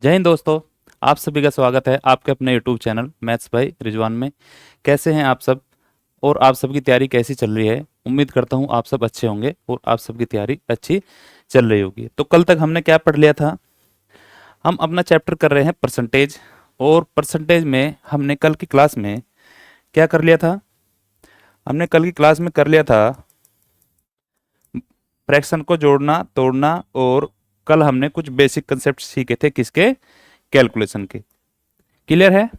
जय हिंद दोस्तों। आप सभी का स्वागत है आपके अपने यूट्यूब चैनल मैथ्स भाई रिजवान में। कैसे हैं आप सब और आप सबकी तैयारी कैसी चल रही है? उम्मीद करता हूं आप सब अच्छे होंगे और आप सबकी तैयारी अच्छी चल रही होगी। तो कल तक हमने क्या पढ़ लिया था? हम अपना चैप्टर कर रहे हैं परसेंटेज। और परसेंटेज में हमने कल की क्लास में क्या कर लिया था? हमने कल की क्लास में कर लिया था फ्रैक्शन को जोड़ना तोड़ना। और कल हमने कुछ बेसिक कंसेप्ट सीखे थे किसके? कैलकुलेशन के। क्लियर है?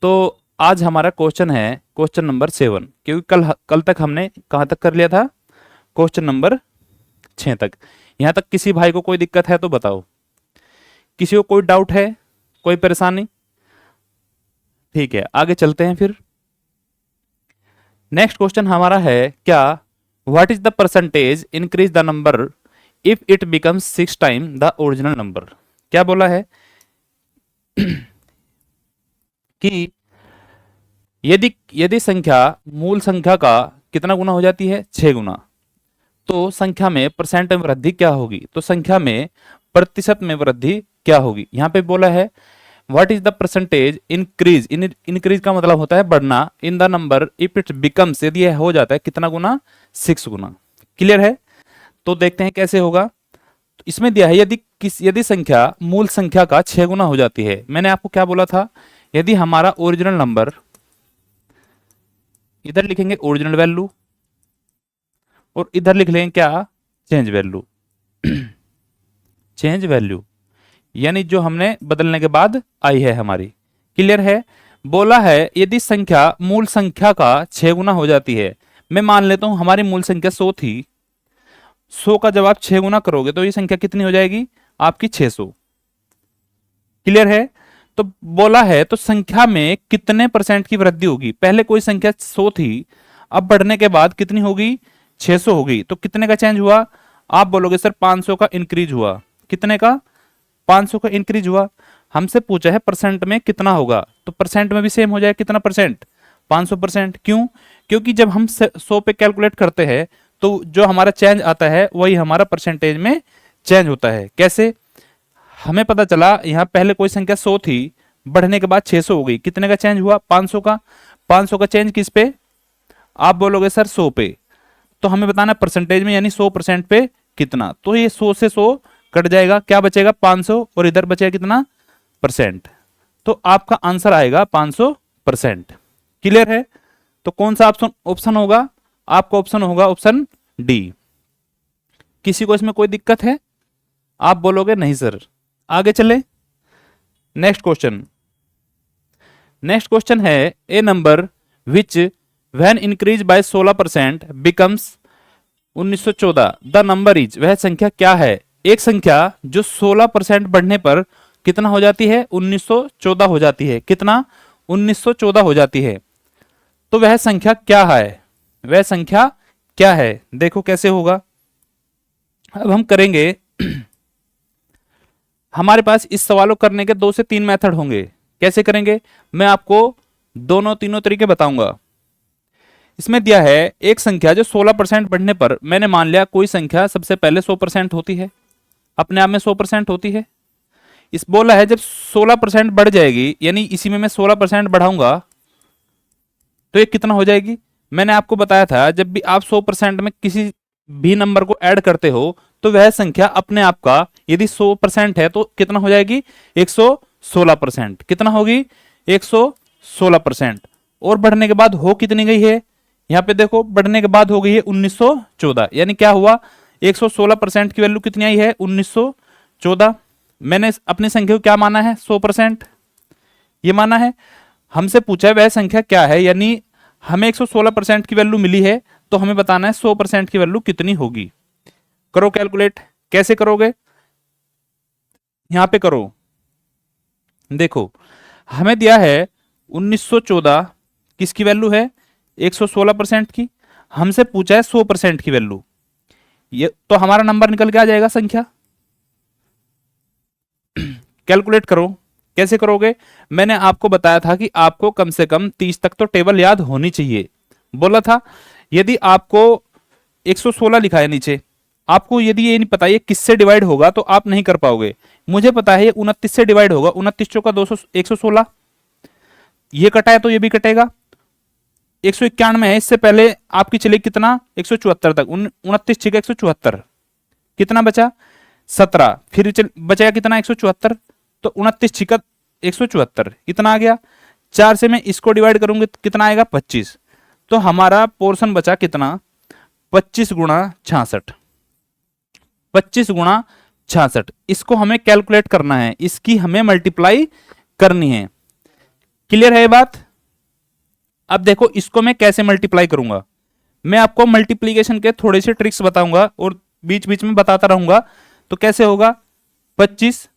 तो आज हमारा क्वेश्चन है क्वेश्चन नंबर 7, क्योंकि कल कल तक हमने कहाँ तक कर लिया था? क्वेश्चन नंबर 6 तक। यहाँ तक किसी भाई को कोई दिक्कत है तो बताओ। किसी को कोई डाउट है, कोई परेशानी? ठीक है, आगे चलते हैं फिर। नेक्स्ट क्वेश्चन हमारा है क्या? What is the percentage increase the number if it becomes 6 time the original number? क्या बोला है कि यदि यदि संख्या मूल संख्या का कितना गुना हो जाती है? 6 गुना। तो संख्या में परसेंट में वृद्धि क्या होगी? तो संख्या में प्रतिशत में वृद्धि क्या होगी? यहाँ पे बोला है what is the percentage increase. Increase का मतलब होता है बढ़ना। In the number if it becomes, यदि यह हो जाता है कितना गुना? 6 गुना। क्लियर है? तो देखते हैं कैसे होगा। तो इसमें दिया है यदि संख्या मूल संख्या का 6 गुना हो जाती है। मैंने आपको क्या बोला था? यदि हमारा ओरिजिनल नंबर, इधर लिखेंगे ओरिजिनल वैल्यू और इधर लिख लेंगे क्या? Change value. चेंज वैल्यू यानी जो हमने बदलने के बाद आई है हमारी। क्लियर है? बोला है यदि संख्या मूल संख्या का 6 गुना हो जाती है। मैं मान लेता हूं हमारी मूल संख्या 100 थी। 100 का जब आप 6 गुना करोगे तो ये संख्या कितनी हो जाएगी? आपकी 600। क्लियर है? तो बोला है तो संख्या में कितने परसेंट की वृद्धि होगी? पहले कोई संख्या 100 थी, अब बढ़ने के बाद कितनी होगी? 600 होगी। तो कितने का चेंज हुआ? आप बोलोगे सर 500 का इंक्रीज हुआ। कितने का? 500 का इंक्रीज हुआ। हमसे पूछा है परसेंट में कितना होगा, तो परसेंट में भी सेम हो जाए। कितना परसेंट? 500%। क्यों? क्योंकि जब हम 100 पे कैलकुलेट करते हैं तो जो हमारा चेंज आता है वही हमारा परसेंटेज में चेंज होता है। कैसे? हमें पता चला यहाँ पहले कोई संख्या 100 थी, बढ़ने के बाद 600 हो गई। कितने का चेंज हुआ? 500 का। 500 का चेंज किस पे? आप बोलोगे सर 100 पे। तो हमें बताना परसेंटेज में, यानी 100% पे कितना। तो ये 100 से 100 कट जाएगा, क्या बचेगा? 500। और इधर बचेगा कितना? परसेंट। तो आपका आंसर आएगा 500%। क्लियर है? तो कौन सा ऑप्शन ऑप्शन होगा? आपका ऑप्शन होगा ऑप्शन डी। किसी को इसमें कोई दिक्कत है? आप बोलोगे नहीं सर। आगे चले। Next question. नेक्स्ट क्वेश्चन है a number which when increase by 16% becomes 1914 the number is. वह संख्या क्या है? एक संख्या जो 16% बढ़ने पर कितना हो जाती है? 1914 हो जाती है। कितना? 1914 हो जाती है। तो वह संख्या क्या है? वह संख्या क्या है? देखो कैसे होगा। अब हम करेंगे हमारे पास इस सवाल को करने के 2 से 3 मेथड होंगे। कैसे करेंगे मैं आपको दोनों तीनों तरीके बताऊंगा। इसमें दिया है एक संख्या जो 16% बढ़ने पर, मैंने मान लिया कोई संख्या सबसे पहले 100% होती है, अपने आप में 100% होती है। इस बोला है जब 16% बढ़ जाएगी, यानी इसी में मैं 16% बढ़ाऊंगा तो ये कितना हो जाएगी? मैंने आपको बताया था जब भी आप 100% में किसी भी नंबर को ऐड करते हो तो वह संख्या अपने आप का यदि 100% है तो कितना हो जाएगी? 116%। कितना होगी? 116%। और बढ़ने के बाद हो कितनी गई है? यहाँ पे देखो बढ़ने के बाद हो गई है 1914। यानी क्या हुआ? 116% की वैल्यू कितनी आई है? 1914। मैंने अपनी संख्या को क्या माना है? 100%। ये माना है। हमसे पूछा है वह संख्या क्या है, यानी हमें 116% की वैल्यू मिली है तो हमें बताना है 100% की वैल्यू कितनी होगी। करो कैलकुलेट। कैसे करोगे? यहां पे करो। देखो हमें दिया है 1914 किसकी वैल्यू है? 116% की। हमसे पूछा है 100% की वैल्यू। ये तो हमारा नंबर निकल के आ जाएगा संख्या। कैलकुलेट करो। कैसे करोगे? मैंने आपको बताया था कि आपको कम से कम 30 तक तो टेबल याद होनी चाहिए। बोला था यदि आपको 116 लिखा है नीचे, आपको यदि ये नहीं पता ये किससे डिवाइड होगा तो आप नहीं कर पाओगे। मुझे पता है ये 29 से डिवाइड होगा, 29 चौका 200, 116, ये कटा है तो ये भी कटेगा। 191 है, इससे पहले आपकी चली कितना 174 तक, 29 छिका 174, कितना बचा 17, फिर बचेगा कितना 174, तो 29 छिका 174 इतना आ गया। 4 से मैं इसको डिवाइड करूंगी तो कितना आएगा 25, तो हमारा पोर्शन बचा कितना 25 गुणा 66, 25 गुणा 66। इसको हमें कैलकुलेट करना है, इसकी हमें मल्टीप्लाई करनी है। क्लियर है ये बात? अब देखो इसको मैं कैसे मल्टीप्लाई करूंगा, मैं आपको मल्टीप्लीकेशन के थोड़े से ट्रिक्स बताऊंगा और बीच बीच में बताता रहूंगा। तो कैसे होगा, 25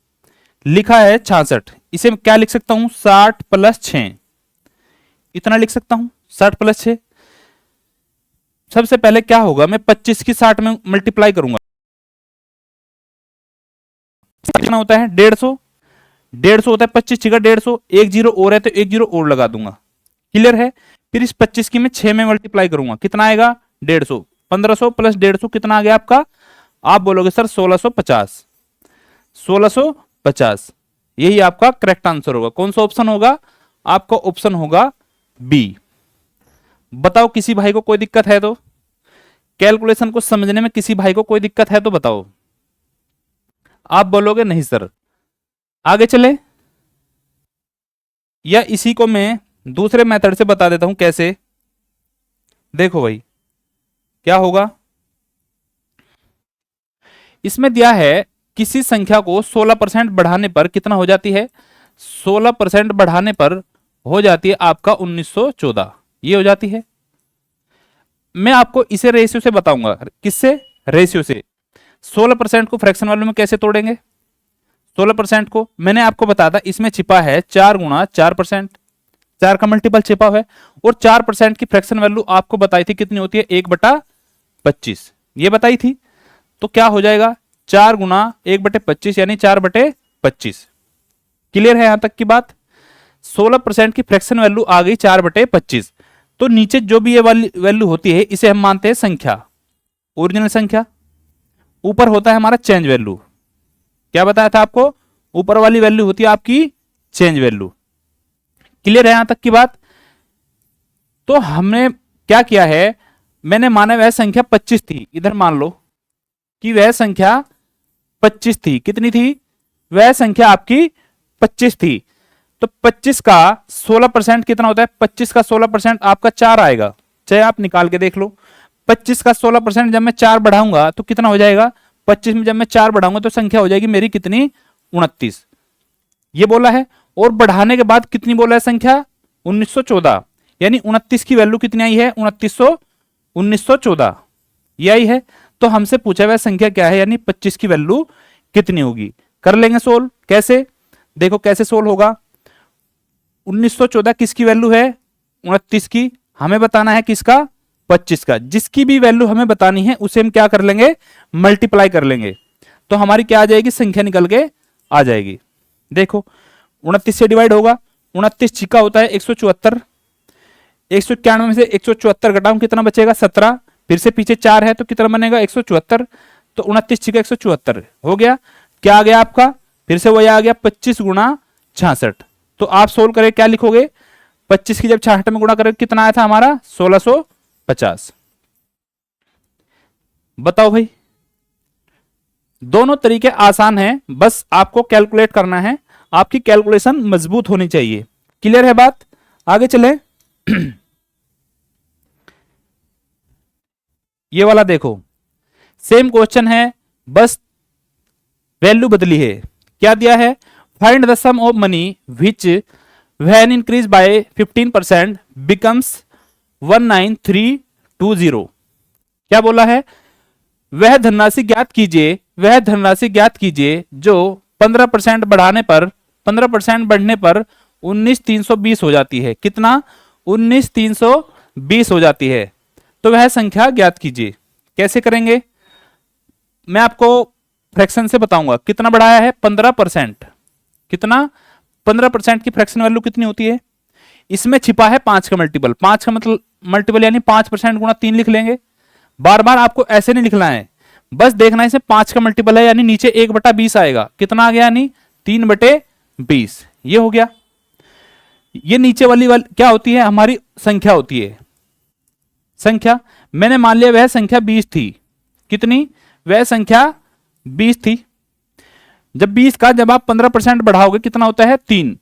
लिखा है 66, इसे क्या लिख सकता हूं 60 प्लस 6, इतना लिख सकता हूं 60 प्लस 6। सबसे पहले क्या होगा, मैं 25 की 60 में मल्टीप्लाई करूंगा, कितना होता है 150, 150 होता है 25 छिका 150, एक जीरो और है तो एक जीरो और लगा दूंगा। क्लियर है? फिर इस 25 की मैं 6 में मल्टीप्लाई करूंगा, कितना आएगा 150, 1500 प्लस 150 कितना आ गया आपका, आप बोलोगे सर 1650, 1650 यही आपका करेक्ट आंसर होगा। कौन सा ऑप्शन होगा, आपका ऑप्शन होगा बी। बताओ किसी भाई को कोई दिक्कत है तो, कैलकुलेशन को समझने में किसी भाई को कोई दिक्कत है तो बताओ। आप बोलोगे नहीं सर। आगे चले, या इसी को मैं दूसरे मेथड से बता देता हूं कैसे। देखो भाई क्या होगा, इसमें दिया है किसी संख्या को 16% बढ़ाने पर कितना हो जाती है, 16% बढ़ाने पर हो जाती है आपका 1914, ये हो जाती है। मैं आपको इसे रेशियो से बताऊंगा, किससे, रेशियो से। 16% को फ्रैक्शन वैल्यू में कैसे तोड़ेंगे, 16% को मैंने आपको बताया था, इसमें छिपा है 4 गुणा 4%, 4 का मल्टीपल छिपा हुआ है, और 4% की फ्रैक्शन वैल्यू आपको बताई थी कितनी होती है 1/25, ये बताई थी। तो क्या हो जाएगा 4 गुणा 1/25 यानी 4/25। क्लियर है यहां तक की बात? 16% की फ्रैक्शन वैल्यू आ गई 4/25। तो नीचे जो भी ये वाली वैल्यू होती है इसे हम मानते हैं संख्या, ओरिजिनल संख्या। ऊपर होता है हमारा चेंज वैल्यू, क्या बताया था आपको, ऊपर वाली वैल्यू होती है आपकी चेंज वैल्यू। क्लियर है यहां तक की बात? तो हमने क्या किया है, मैंने माना वह संख्या 25 थी, इधर मान लो कि वह संख्या 25 थी, कितनी थी, वह संख्या आपकी 25 थी। तो 25 का 16% कितना होता है, 25 का 16% आपका 4 आएगा, चाहे आप निकाल के देख लो। 25 का 16% जब मैं 4 बढ़ाऊंगा तो कितना हो जाएगा, 25 में जब मैं 4 बढ़ाऊंगा तो संख्या हो जाएगी मेरी कितनी 29, ये बोला है। और बढ़ाने के बाद कितनी बोला है संख्या 1914, यानी 29 की वैल्यू कितनी आई है 1914 ये आई है। तो हमसे पूछा हुआ संख्या क्या है, यानी 25 की वैल्यू कितनी होगी। कर लेंगे सोल्व, कैसे, देखो कैसे सोल्व होगा। 1914 किसकी वैल्यू है 29 की, हमें बताना है किसका 25 का। जिसकी भी वैल्यू हमें बतानी है उसे हम क्या कर लेंगे, मल्टीप्लाई कर लेंगे, तो हमारी क्या आ जाएगी, संख्या निकल के आ जाएगी। देखो 29 से डिवाइड होगा, 29 छिका होता है 174, 191 में से 174 घटाऊं कितना बचेगा 17, फिर से पीछे 4 है तो कितना बनेगा 174, तो 29 छिका 174 हो गया। क्या आ गया आपका, फिर से वही आ गया 25 गुणा 66। तो आप सोल्व करें, क्या लिखोगे, 25 की जब 66 में गुणा करें कितना आया था हमारा 1650। बताओ भाई, दोनों तरीके आसान हैं, बस आपको कैलकुलेट करना है, आपकी कैलकुलेशन मजबूत होनी चाहिए। क्लियर है बात? आगे चले। ये वाला देखो, सेम क्वेश्चन है, बस वैल्यू बदली है। क्या दिया है, find the sum of money which when increase by 15% becomes 19320। क्या बोला है, वह धनराशि ज्ञात कीजिए, वह धनराशि ज्ञात कीजिए जो 15% बढ़ाने पर, 15% बढ़ने पर 19320 हो जाती है। कितना, 19320 हो जाती है। तो वह संख्या ज्ञात कीजिए। कैसे करेंगे, मैं आपको फ्रैक्शन से बताऊंगा। कितना बढ़ाया है 15%, कितना 15% की फ्रैक्शन वैल्यू कितनी होती है, इसमें छिपा है 5 का मल्टीपल, 5 का मतलब मल्टीपल यानी 5% गुणा 3 लिख लेंगे। बार बार आपको ऐसे नहीं लिखना है, बस देखना इसमें 5 का मल्टीपल है, यानी नीचे 1/20 आएगा। कितना आ गया, यानी 3/20। ये हो गया। ये नीचे वाली क्या होती है, हमारी संख्या होती है। संख्या मैंने मान लिया वह संख्या 20 थी। कितनी, वह संख्या 20 थी। जब 20 का जब आप 15% बढ़ाओगे कितना होता है, 3।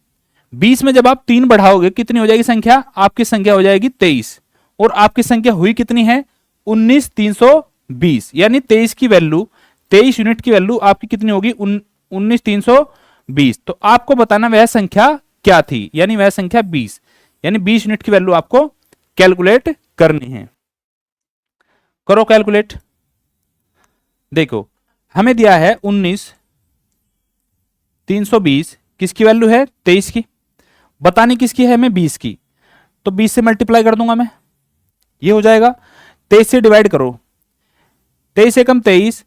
20 में जब आप 3 बढ़ाओगे कितनी हो जाएगी संख्या, आपकी संख्या हो जाएगी 23। और आपकी संख्या हुई कितनी है, 19,320। यानी 23 की वैल्यू, 23 यूनिट की वैल्यू आपकी कितनी होगी, 19,320। तो आपको बताना वह संख्या क्या थी, यानी वह संख्या 20, यानी 20 यूनिट की वैल्यू आपको कैलकुलेट करनी है। करो कैलकुलेट। देखो हमें दिया है 19,320, किसकी वैल्यू है, 23 की। बतानी किसकी है हमें, 20 की। तो 20 से मल्टीप्लाई कर दूंगा मैं, ये हो जाएगा। 23 से डिवाइड करो, 23 एकम 23,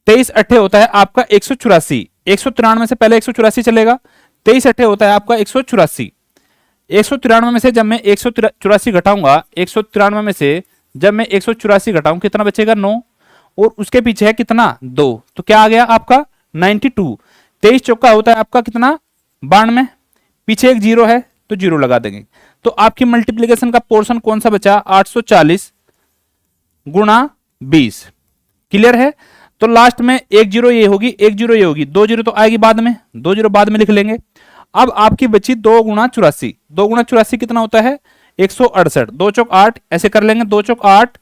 23 अट्ठे होता है आपका 184। 193 से पहले 184 चलेगा, 23 अट्ठे होता है आपका 184। 193 में से जब मैं 184 घटाऊंगा, 193 में से जब मैं 184 घटाऊं कितना बचेगा, 9। और उसके पीछे है कितना, 2। तो क्या आ गया आपका 92। 23 चौका होता है आपका कितना, 92। पीछे एक जीरो है तो जीरो लगा देंगे। तो आपकी मल्टीप्लीकेशन का पोर्शन कौन सा बचा, 840 गुणा 20। क्लियर है। तो लास्ट में एक जीरो ये होगी, एक जीरो ये होगी, 2 जीरो तो आएगी बाद में, 2 जीरो बाद में लिख लेंगे। अब आपकी बची 2 गुणा 84। 2 गुणा 84 कितना होता है, 168। 2 चौक 8 ऐसे कर लेंगे, 2 चौक 8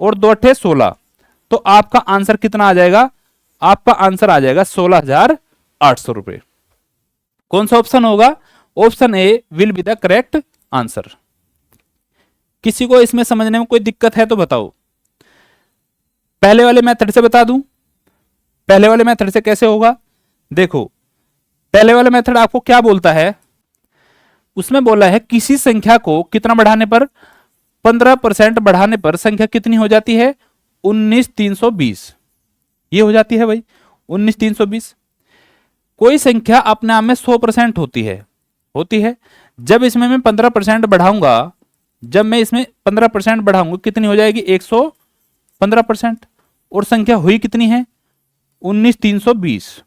और 2 अट्ठे 16। तो आपका आंसर कितना आ जाएगा, आपका आंसर आ जाएगा 16,800 रुपए। कौन सा ऑप्शन होगा, option A will be the correct answer. किसी को इसमें समझने में कोई दिक्कत है तो बताओ। पहले वाले मेथड से बता दूं, पहले वाले मेथड से कैसे होगा। देखो पहले वाला मेथड आपको क्या बोलता है, उसमें बोला है किसी संख्या को कितना बढ़ाने पर, 15% बढ़ाने पर संख्या कितनी हो जाती है, 19,320। ये हो जाती है भाई 19,320। कोई संख्या अपने आप में 100% होती है। जब इसमें मैं 15% बढ़ाऊंगा, जब मैं इसमें 15% बढ़ाऊंगा कितनी हो जाएगी, 115%। और संख्या हुई कितनी है, 19,320।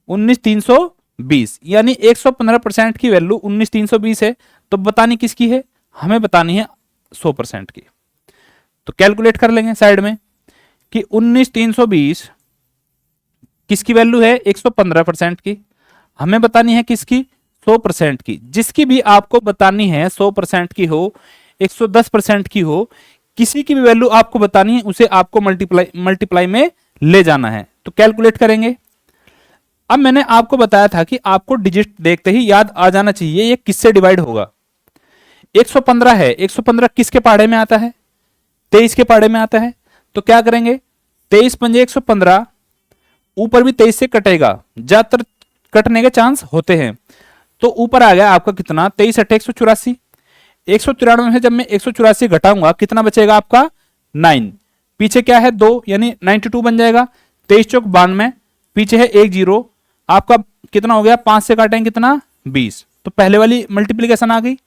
19,320 यानी 115% की वैल्यू 19,320 है। तो बतानी किसकी है, हमें बतानी है 100% की। तो कैलकुलेट कर लेंगे साइड में कि 19,320 किसकी वैल्यू है, 115% की। हमें बतानी है किसकी, 100% की। जिसकी भी आपको बतानी है 100% की हो, 110% की हो, किसी की भी वैल्यू आपको बतानी है, उसे आपको मल्टीप्लाई में ले जाना है। तो कैलकुलेट करेंगे। अब मैंने आपको बताया था कि आपको डिजिट देखते ही याद आ जाना चाहिए ये किससे डिवाइड होगा। 115 है, 115 किसके पाड़े में आता है, 23 के पाड़े में आता है। तो क्या करेंगे, 23 पंजे 115, ऊपर भी 23 से कटेगा, ज्यादातर कटने के चांस होते हैं। तो ऊपर आ गया आपका कितना, 23 अट्ठे 184। 193 में जब मैं 184 घटाऊंगा कितना बचेगा आपका, 9। पीछे क्या है, 2 यानी 92 बन जाएगा। 23 चौक 92, पीछे है एक जीरो, आपका कितना हो गया, 5 से काटेंगे कितना, 20। तो पहले वाली मल्टीप्लीकेशन आ गई,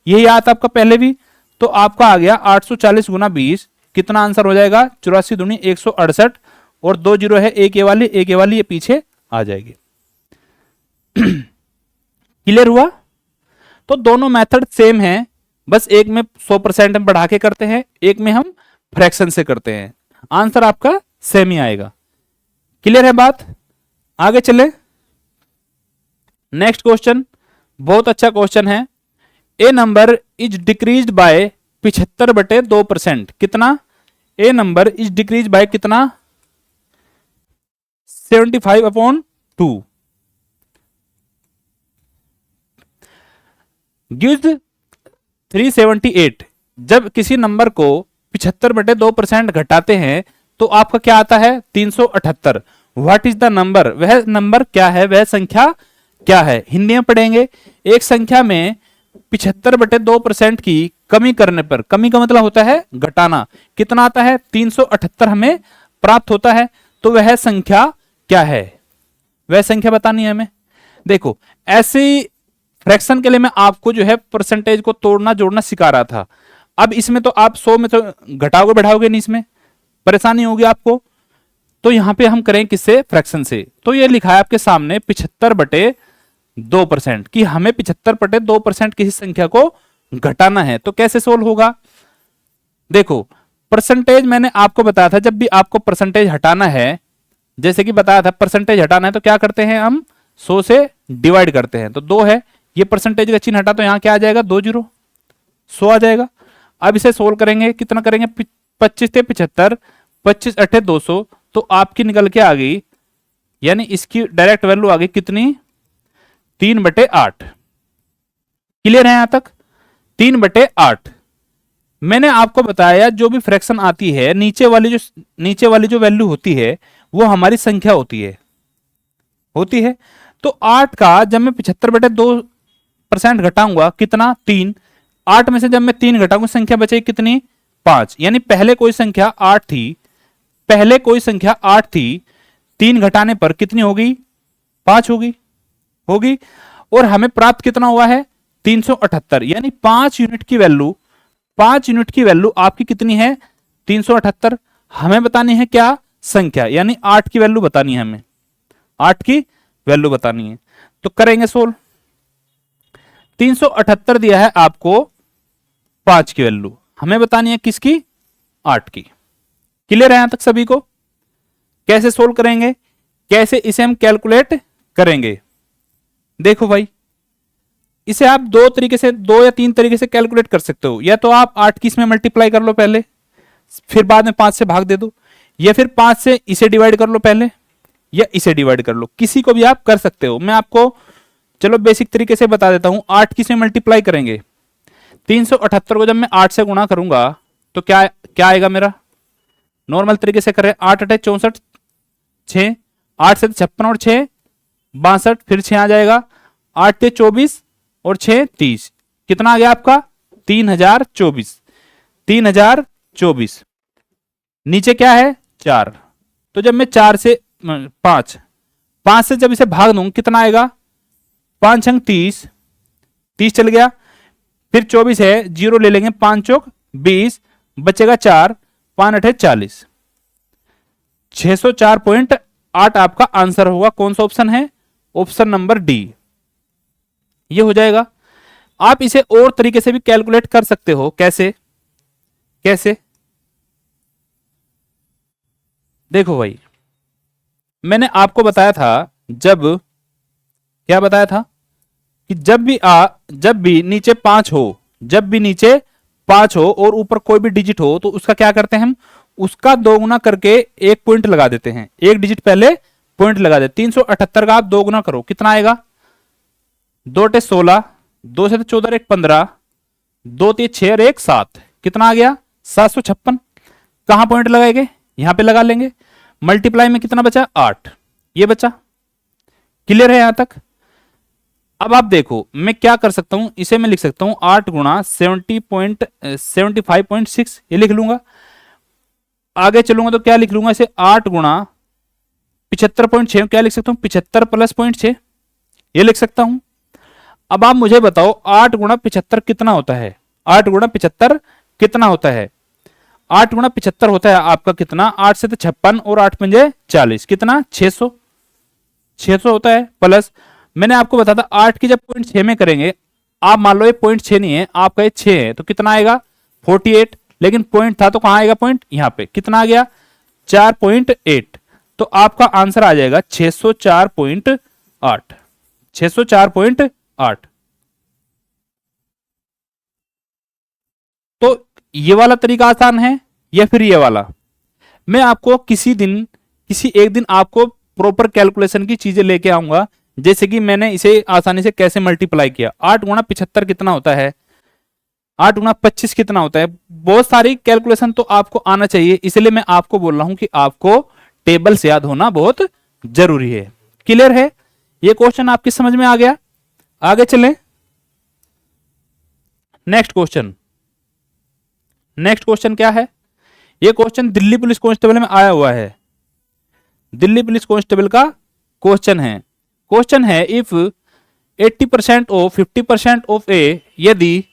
यही आता आपका पहले भी। तो आपका आ गया 840 गुना 20, कितना आंसर हो जाएगा, 84 दूनी 168। और 2 जीरो है, एक ये वाली एक ये वाली, ये पीछे आ जाएगी। क्लियर हुआ। तो दोनों मेथड सेम है, बस एक में 100% हम बढ़ा के करते हैं, एक में हम फ्रैक्शन से करते हैं, आंसर आपका सेम ही आएगा। क्लियर है बात। आगे चले, नेक्स्ट क्वेश्चन बहुत अच्छा क्वेश्चन है। A number is decreased bye 75/2%। कितना, ए नंबर इज डिक्रीज बाय कितना, 75/2 गिव्स 378। जब किसी नंबर को 75/2% घटाते हैं तो आपका क्या आता है, 378। व्हाट इज द नंबर, वह नंबर क्या है, वह संख्या क्या है। हिंदी में पढ़ेंगे। एक संख्या में 75/2% की कमी करने पर, कमी का मतलब होता है घटाना, कितना आता है, 378 हमें प्राप्त होता है। तो वह संख्या क्या है, वह संख्या बतानी है हमें। देखो ऐसी फ्रैक्शन के लिए मैं आपको जो है परसेंटेज को तोड़ना जोड़ना सिखा रहा था। अब इसमें तो आप 100 में तो घटाओगे बढ़ाओगे नहीं, इसमें परेशानी होगी आपको। तो यहां पे हम करें किससे, फ्रैक्शन से। तो ये लिखा है आपके सामने 75/2% कि हमें 75/2% किसी संख्या को घटाना है। तो कैसे सोल्व होगा, देखो परसेंटेज मैंने आपको बताया था, जब भी आपको परसेंटेज हटाना है, जैसे कि बताया था परसेंटेज हटाना है तो क्या करते हैं हम, 100 से डिवाइड करते हैं। तो 2 है, ये परसेंटेज का चिन्ह हटा तो यहां क्या आ जाएगा, 2 0, 100 आ जाएगा। अब इसे सोल्व करेंगे, कितना करेंगे, 25 से 75, 25 8 200, तो आपकी निकल के आ गई, यानी इसकी डायरेक्ट वैल्यू आ गई कितनी, 3/8। क्लियर है यहां तक, 3/8। मैंने आपको बताया जो भी फ्रैक्शन आती है, नीचे वाली जो वैल्यू होती है वो हमारी संख्या होती है। तो 8 का जब मैं 75/2% घटाऊंगा कितना, 3। 8 में से जब मैं 3 घटाऊंगा संख्या बचेगी कितनी, 5। यानी पहले कोई संख्या 8 थी, 3 घटाने पर कितनी होगी, 5 होगी। और हमें प्राप्त कितना हुआ है, 378। यानी 5 यूनिट की वैल्यू आपकी कितनी है, 378। हमें बतानी है क्या, संख्या, यानी 8 की वैल्यू बतानी है, हमें 8 की वैल्यू बतानी है। तो करेंगे सोल्व, 378 दिया है आपको, 5 की वैल्यू हमें बतानी है किसकी, 8 की। क्लियर है यहां तक सभी को, कैसे सोल्व करेंगे, कैसे इसे हम कैलकुलेट करेंगे। देखो भाई, इसे आप 2 या 3 तरीके से कैलकुलेट कर सकते हो। या तो आप 8 की इसमें मल्टीप्लाई कर लो पहले, फिर बाद में 5 से भाग दे दो, या फिर 5 से इसे डिवाइड कर लो पहले, या इसे डिवाइड कर लो, किसी को भी आप कर सकते हो। मैं आपको चलो बेसिक तरीके से बता देता हूं। 8 की इसमें मल्टीप्लाई करेंगे, 378 को जब मैं 8 से गुणा करूंगा तो क्या आएगा मेरा, नॉर्मल तरीके से करें, 8 8 64, 6, 8 से 56 और 6 62, फिर 6 आ जाएगा, 8 से 24 और 6 30, कितना आ गया आपका, 3024। नीचे क्या है, 4। तो जब मैं 4 से 5 से जब इसे भाग दूं कितना आएगा, 5 अंक 30 चल गया, फिर 24 है, 0 ले लेंगे, 5 चौक 20, बचेगा 4, 5 8 40, 604.8 आपका आंसर होगा। कौन सा ऑप्शन है, ऑप्शन नंबर डी, ये हो जाएगा। आप इसे और तरीके से भी कैलकुलेट कर सकते हो, कैसे देखो भाई, मैंने आपको बताया था, क्या बताया था कि जब भी नीचे 5 हो, और ऊपर कोई भी डिजिट हो, तो उसका क्या करते हैं हम, उसका 2 गुना करके एक पॉइंट लगा देते हैं, एक डिजिट पहले पॉइंट लगा देते। 378 का आप 2 गुना करो, कितना आएगा, 2 टे 16, 2 से 14 1 15, 2 3 6 और 1 7, कितना आ गया, 756। कहां पॉइंट लगाएंगे, यहां पे लगा लेंगे। मल्टीप्लाई में कितना बचा, 8, ये बचा। क्लियर है यहां तक। अब आप देखो मैं क्या कर सकता हूं, इसे मैं लिख सकता हूं 8 गुणा 75.6, ये लिख लूंगा। आगे चलूंगा तो क्या लिख लूंगा इसे, 8 गुणा 75.6, क्या लिख सकता हूं, 75 प्लस 0.6, ये लिख सकता हूं। अब आप मुझे बताओ 8 गुणा 75 कितना होता है, 8 गुणा 75 कितना होता है, 8 गुणा 75 होता है आपका कितना, 8 से तो 56 और 8 पंजे 40, कितना 600 होता है। प्लस मैंने आपको बताया था 8 की जब 0.6 में करेंगे, आप मान लो ये 0.6 नहीं है आपका, ये 6 है, तो कितना आएगा 48, लेकिन पॉइंट था तो कहां आएगा पॉइंट, यहां पे, कितना आ गया 4.8। तो आपका आंसर आ जाएगा 604.8, 604.8। तो ये वाला तरीका आसान है या फिर ये वाला। मैं आपको किसी एक दिन आपको प्रॉपर कैलकुलेशन की चीजें लेके आऊंगा, जैसे कि मैंने इसे आसानी से कैसे मल्टीप्लाई किया। 8 गुणा 75 कितना होता है, 8 गुणा 25 कितना होता है, बहुत सारी कैलकुलेशन तो आपको आना चाहिए, इसलिए मैं आपको बोल रहा हूं कि आपको टेबल से याद होना बहुत जरूरी है। क्लियर है, ये क्वेश्चन आपकी समझ में आ गया। आगे चलें, नेक्स्ट क्वेश्चन क्या है, ये क्वेश्चन दिल्ली पुलिस कांस्टेबल में आया हुआ है, दिल्ली पुलिस कांस्टेबल का क्वेश्चन है इफ 80% ऑफ 50% ऑफ ए, यदि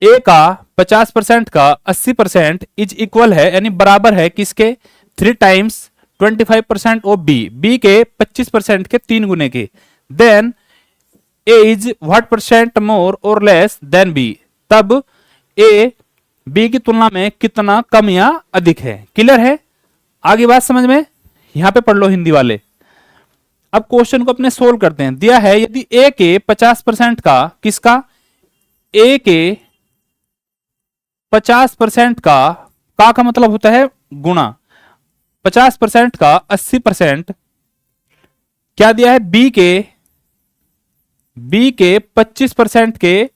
ए का 50% का 80% इज इक्वल है, यानी बराबर है किसके, 3 टाइम्स 25% ऑफ बी, बी के 25% के 3 गुने के, then A is what percent more और लेस देन बी, तब ए बी की तुलना में कितना कम या अधिक है। क्लियर है? आगे बात समझ में? यहां पे पढ़ लो हिंदी वाले। अब क्वेश्चन को अपने सोल्व करते हैं। दिया है यदि ए के 50% का, किसका? ए के 50% का मतलब होता है गुणा, 50% का 80%, क्या दिया है? बी के 25% के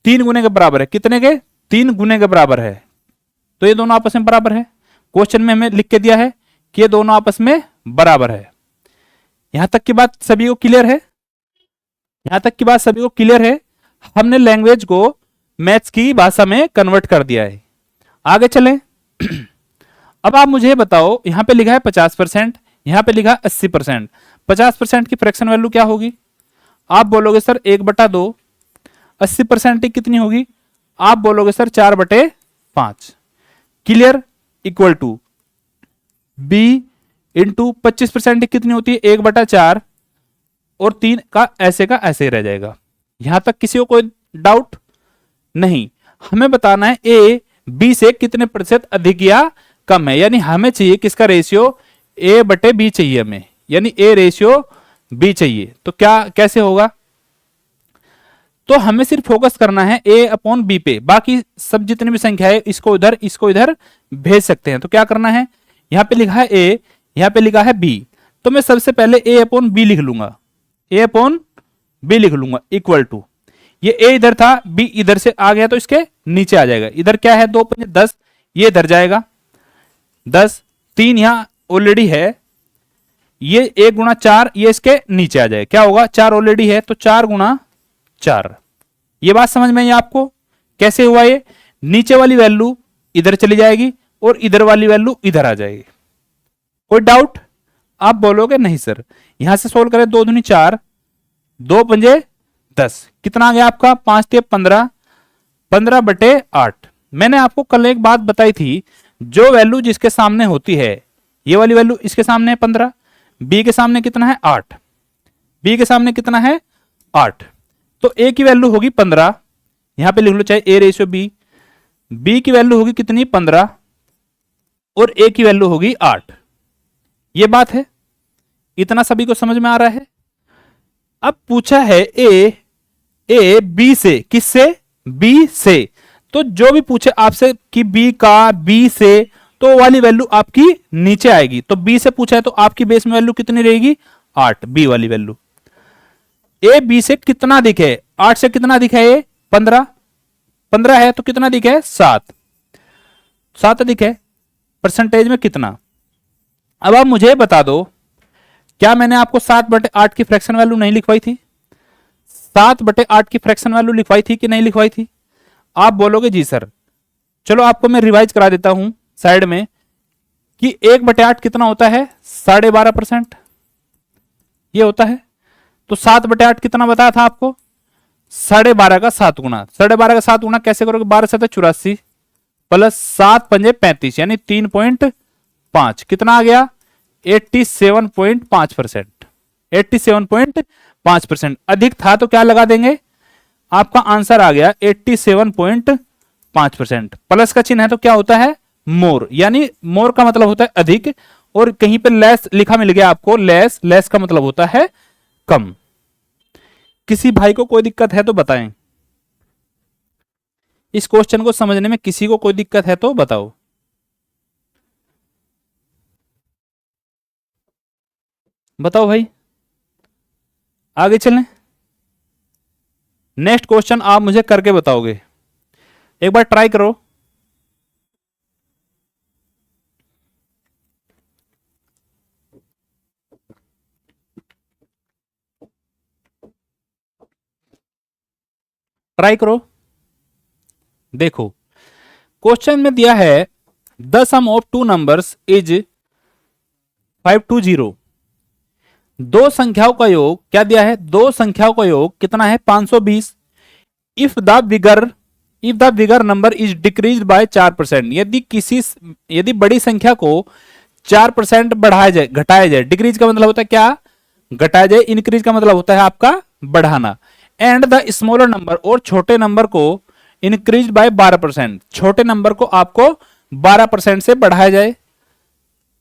3 गुने के बराबर है। कितने के? 3 गुने के बराबर है। तो ये दोनों आपस में बराबर है। क्वेश्चन में हमें लिख के दिया है कि ये दोनों आपस में बराबर है। यहां तक की बात सभी को क्लियर है? यहां तक की बात सभी को क्लियर है? हमने लैंग्वेज को मैथ्स की भाषा में कन्वर्ट कर दिया है। आगे चलें। अब आप मुझे बताओ, यहां पे लिखा है 50%, यहां पे लिखा है 80%। 50% की फ्रैक्शन वैल्यू क्या होगी? आप बोलोगे सर 1/2। 80% की कितनी होगी? आप बोलोगे sir 4/5। Clear? Equal to B into 25% की कितनी होती है? 1/4, और 3 का ऐसे ही रह जाएगा। यहां तक किसी को कोई डाउट नहीं? हमें बताना है ए बी से कितने प्रतिशत अधिक या कम है, यानी हमें चाहिए किसका रेशियो? A/B चाहिए हमें, यानी A रेशियो B चाहिए। तो क्या कैसे होगा? तो हमें सिर्फ फोकस करना है A/B पे, बाकी सब जितनी भी संख्या है इसको इधर भेज सकते हैं। तो क्या करना है? यहां पे लिखा है A, यहां पे लिखा है B, तो मैं सबसे पहले A/B लिख लूंगा, A/B लिख लूंगा, इक्वल टू ये A इधर था, B इधर से आ गया तो इसके नीचे आ जाएगा। इधर क्या है? 2 × 10, ये इधर जाएगा 10, 3 यहां ऑलरेडी है, ये 1 × 4 ये इसके नीचे आ जाएगा। क्या होगा? 4 ऑलरेडी है तो 4 × 4। ये बात समझ में आई आपको? कैसे हुआ? ये नीचे वाली वैल्यू इधर चली जाएगी और इधर वाली वैल्यू इधर आ जाएगी। कोई डाउट? आप बोलोगे नहीं सर, यहां से सोल्व करें 2 दूनी 4, 2 × 10, कितना आ गया आपका? 5 × 15, 15/8। मैंने आपको कल एक बात बताई थी, जो वैल्यू जिसके सामने होती है, ये वाली वैल्यू इसके सामने है 15, बी के सामने कितना है? 8, बी के सामने कितना है? 8, तो ए की वैल्यू होगी 15, यहां पे लिख लो चाहे A/B, बी की वैल्यू होगी कितनी? 15, और ए की वैल्यू होगी 8। ये बात है, इतना सभी को समझ में आ रहा है? अब पूछा है ए बी से, किससे? बी से। तो जो भी पूछे आपसे कि बी का बी से, तो वाली वैल्यू आपकी नीचे आएगी। तो बी से पूछा है तो आपकी बेस में वैल्यू कितनी रहेगी? 8, बी वाली वैल्यू। ए बी से कितना अधिक है? 8 से कितना अधिक है? 15, 15 है तो कितना अधिक है? 7, 7 अधिक है। परसेंटेज में कितना? अब आप मुझे बता दो, क्या मैंने आपको 7/8 की फ्रैक्शन वैल्यू नहीं लिखवाई थी? 7/8 की फ्रैक्शन वैल्यू लिखवाई थी कि नहीं लिखवाई थी? आप बोलोगे जी सर। चलो आपको मैं रिवाइज करा देता हूं साइड में कि 1/8 कितना होता है? 12.5% ये होता है। तो 7/8 कितना बताया था आपको? 12.5 का 7 गुना। 12.5 का 7 गुना कैसे करोगे? 12 से 84 प्लस 7 × 35 यानी 3.5, कितना आ गया? 87.5%। 87.5% अधिक था तो क्या लगा देंगे? आपका आंसर आ गया 87.5%। प्लस का चिन्ह है तो क्या होता है? मोर, यानी मोर का मतलब होता है अधिक, और कहीं पे लेस लिखा मिल गया आपको, लेस, लेस का मतलब होता है कम। किसी भाई को कोई दिक्कत है तो बताएं। इस क्वेश्चन को समझने में किसी को कोई दिक्कत है तो बताओ। बताओ भाई, आगे चलें। नेक्स्ट क्वेश्चन आप मुझे करके बताओगे, एक बार ट्राई करो। ट्राई करो, देखो क्वेश्चन में दिया है the sum of two numbers is 520। दो संख्याओं का योग क्या दिया है? दो संख्याओं का योग कितना है? 520। If the bigger number is decrease by 4%, यदि बड़ी संख्या को 4% बढ़ाया जाए, घटाया जाए। डिक्रीज का मतलब होता है क्या? घटाया जाए। इंक्रीज का मतलब होता है आपका बढ़ाना। एंड द स्मॉलर नंबर, और छोटे नंबर को इंक्रीज बाय 12%, छोटे नंबर को आपको 12% से बढ़ाया जाए।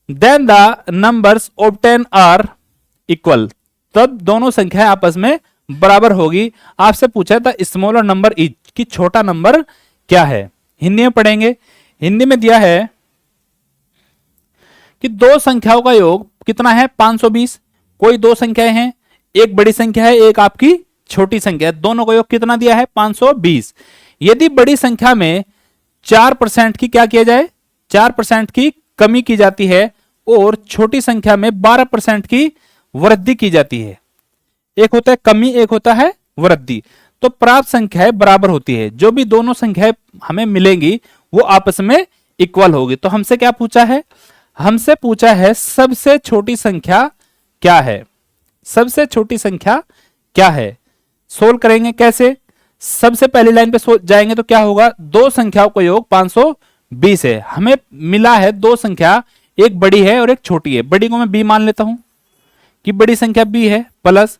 Then the numbers obtain are equal, तब दोनों संख्याएं आपस में बराबर होगी। आपसे पूछा था स्मॉलर नंबर इज, कि छोटा नंबर क्या है। हिंदी में पढ़ेंगे। हिंदी में दिया है कि दो संख्याओं का योग कितना है? 520। कोई दो संख्याएं हैं, एक बड़ी संख्या है, एक आपकी छोटी संख्या है, दोनों का योग कितना दिया है? 520। यदि बड़ी संख्या में 4% की क्या किया जाए? 4% की कमी की जाती है, और छोटी संख्या में 12% की वृद्धि की जाती है। एक होता है कमी, एक होता है वृद्धि। तो प्राप्त संख्याएं बराबर होती है। जो भी दोनों संख्याएं हमें मिलेंगी वो आपस में इक्वल होगी। तो हमसे क्या पूछा है? हमसे पूछा है सबसे छोटी संख्या क्या है? सबसे छोटी संख्या क्या है? सोल्व करेंगे कैसे? सबसे पहली लाइन पे जाएंगे तो क्या होगा? दो संख्याओं का योग 520 है। हमें मिला है दो संख्या, एक बड़ी है और एक छोटी है। बड़ी को मैं बी मान लेता हूं कि बड़ी संख्या बी है, प्लस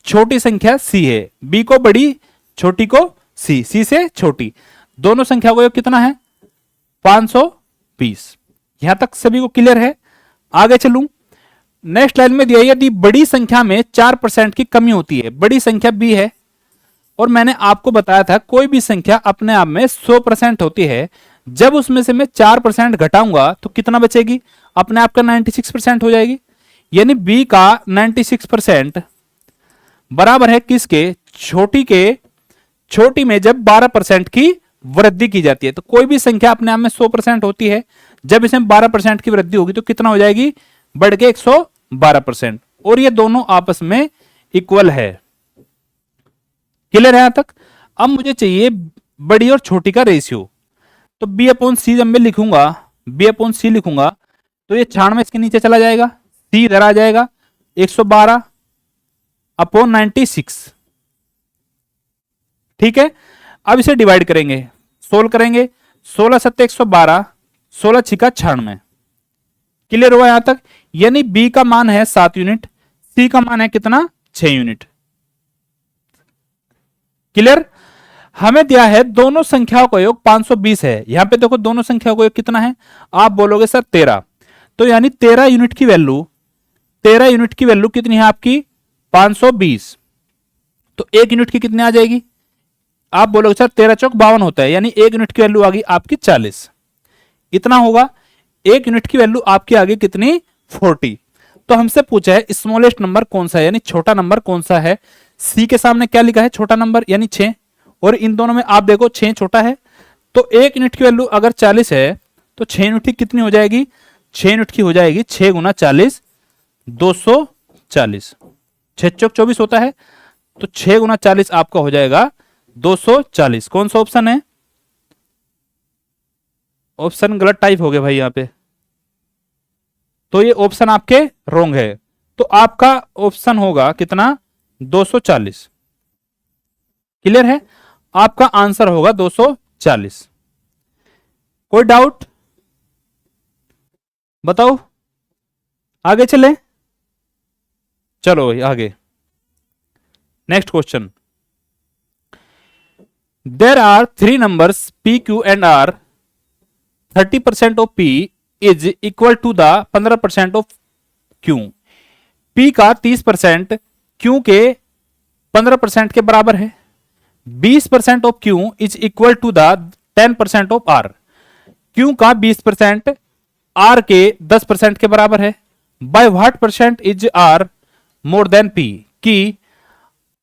छोटी संख्या सी है। बी को बड़ी, छोटी को सी, सी से छोटी। दोनों संख्या का योग कितना है? 520। यहां तक सभी को क्लियर है? आगे चलूं। नेक्स्ट लाइन में दिया यदि बड़ी संख्या में 4% की कमी होती है। बड़ी संख्या बी है, और मैंने आपको बताया था कोई भी संख्या अपने आप में 100% होती है। जब उसमें से मैं 4% घटाऊंगा तो कितना बचेगी? अपने आप का 96% हो जाएगी। यानी बी का 96% बराबर है किसके? छोटी के। छोटी में जब 12% की वृद्धि की जाती है, तो कोई भी संख्या अपने आप में 100% होती है, जब इसमें 12% की वृद्धि होगी तो कितना हो जाएगी? बढ़ के 112%। और ये दोनों आपस में इक्वल है। क्लियर है यहां तक? अब मुझे चाहिए बड़ी और छोटी का रेशियो। तो बी अपॉन सी जब मैं लिखूंगा, बी अपॉन सी लिखूंगा, तो ये 96 इसके नीचे चला जाएगा, सी इधर आ जाएगा, 112 अपॉन 96। ठीक है। अब इसे डिवाइड करेंगे, सोल्व करेंगे। 16 सत्ते 112, 16 छिका 96। क्लियर हुआ यहां तक? यानी बी का मान है 7 यूनिट, सी का मान है कितना? 6 यूनिट। क्लियर? हमें दिया है दोनों संख्याओं का योग 520 है। यहां पे देखो दोनों संख्याओं का योग कितना है? आप बोलोगे सर 13, तो यानी 13 यूनिट की वैल्यू, 13 यूनिट की वैल्यू कितनी है आपकी? 520। तो एक यूनिट की कितनी आ जाएगी? आप बोलोगे सर 13 चौक 52 होता है, यानी एक यूनिट की वैल्यू आ गई आपकी 40। इतना होगा। एक यूनिट की वैल्यू आपकी आ गई कितनी? 40। तो हमसे पूछा है स्मॉलेस्ट नंबर कौन सा है, यानी छोटा नंबर कौन सा है। सी के सामने क्या लिखा है? छोटा नंबर, यानी 6। और इन दोनों में आप देखो 6 छोटा है। तो एक यूनिट की वैल्यू अगर 40 है तो 6 यूनिट की कितनी हो जाएगी? 6 यूनिट की हो जाएगी 6 गुना 40, 240। 6 चौक 24 होता है, तो 6 गुना 40 आपका हो जाएगा 240। कौन सा ऑप्शन है? ऑप्शन गलत टाइप हो गया भाई यहां पे, तो ये ऑप्शन आपके रोंग है। तो आपका ऑप्शन होगा कितना? 240। क्लियर है? आपका आंसर होगा 240। कोई डाउट बताओ? आगे चले? चलो आगे। Next question. There are three numbers P Q and R. 30% of P is equal to the 15% of Q. P का 30% क्यू के 15% के बराबर है। 20% of Q is equal to the 10% of R. Q का 20% आर के 10% के बराबर है। By what percent is R more than P, कि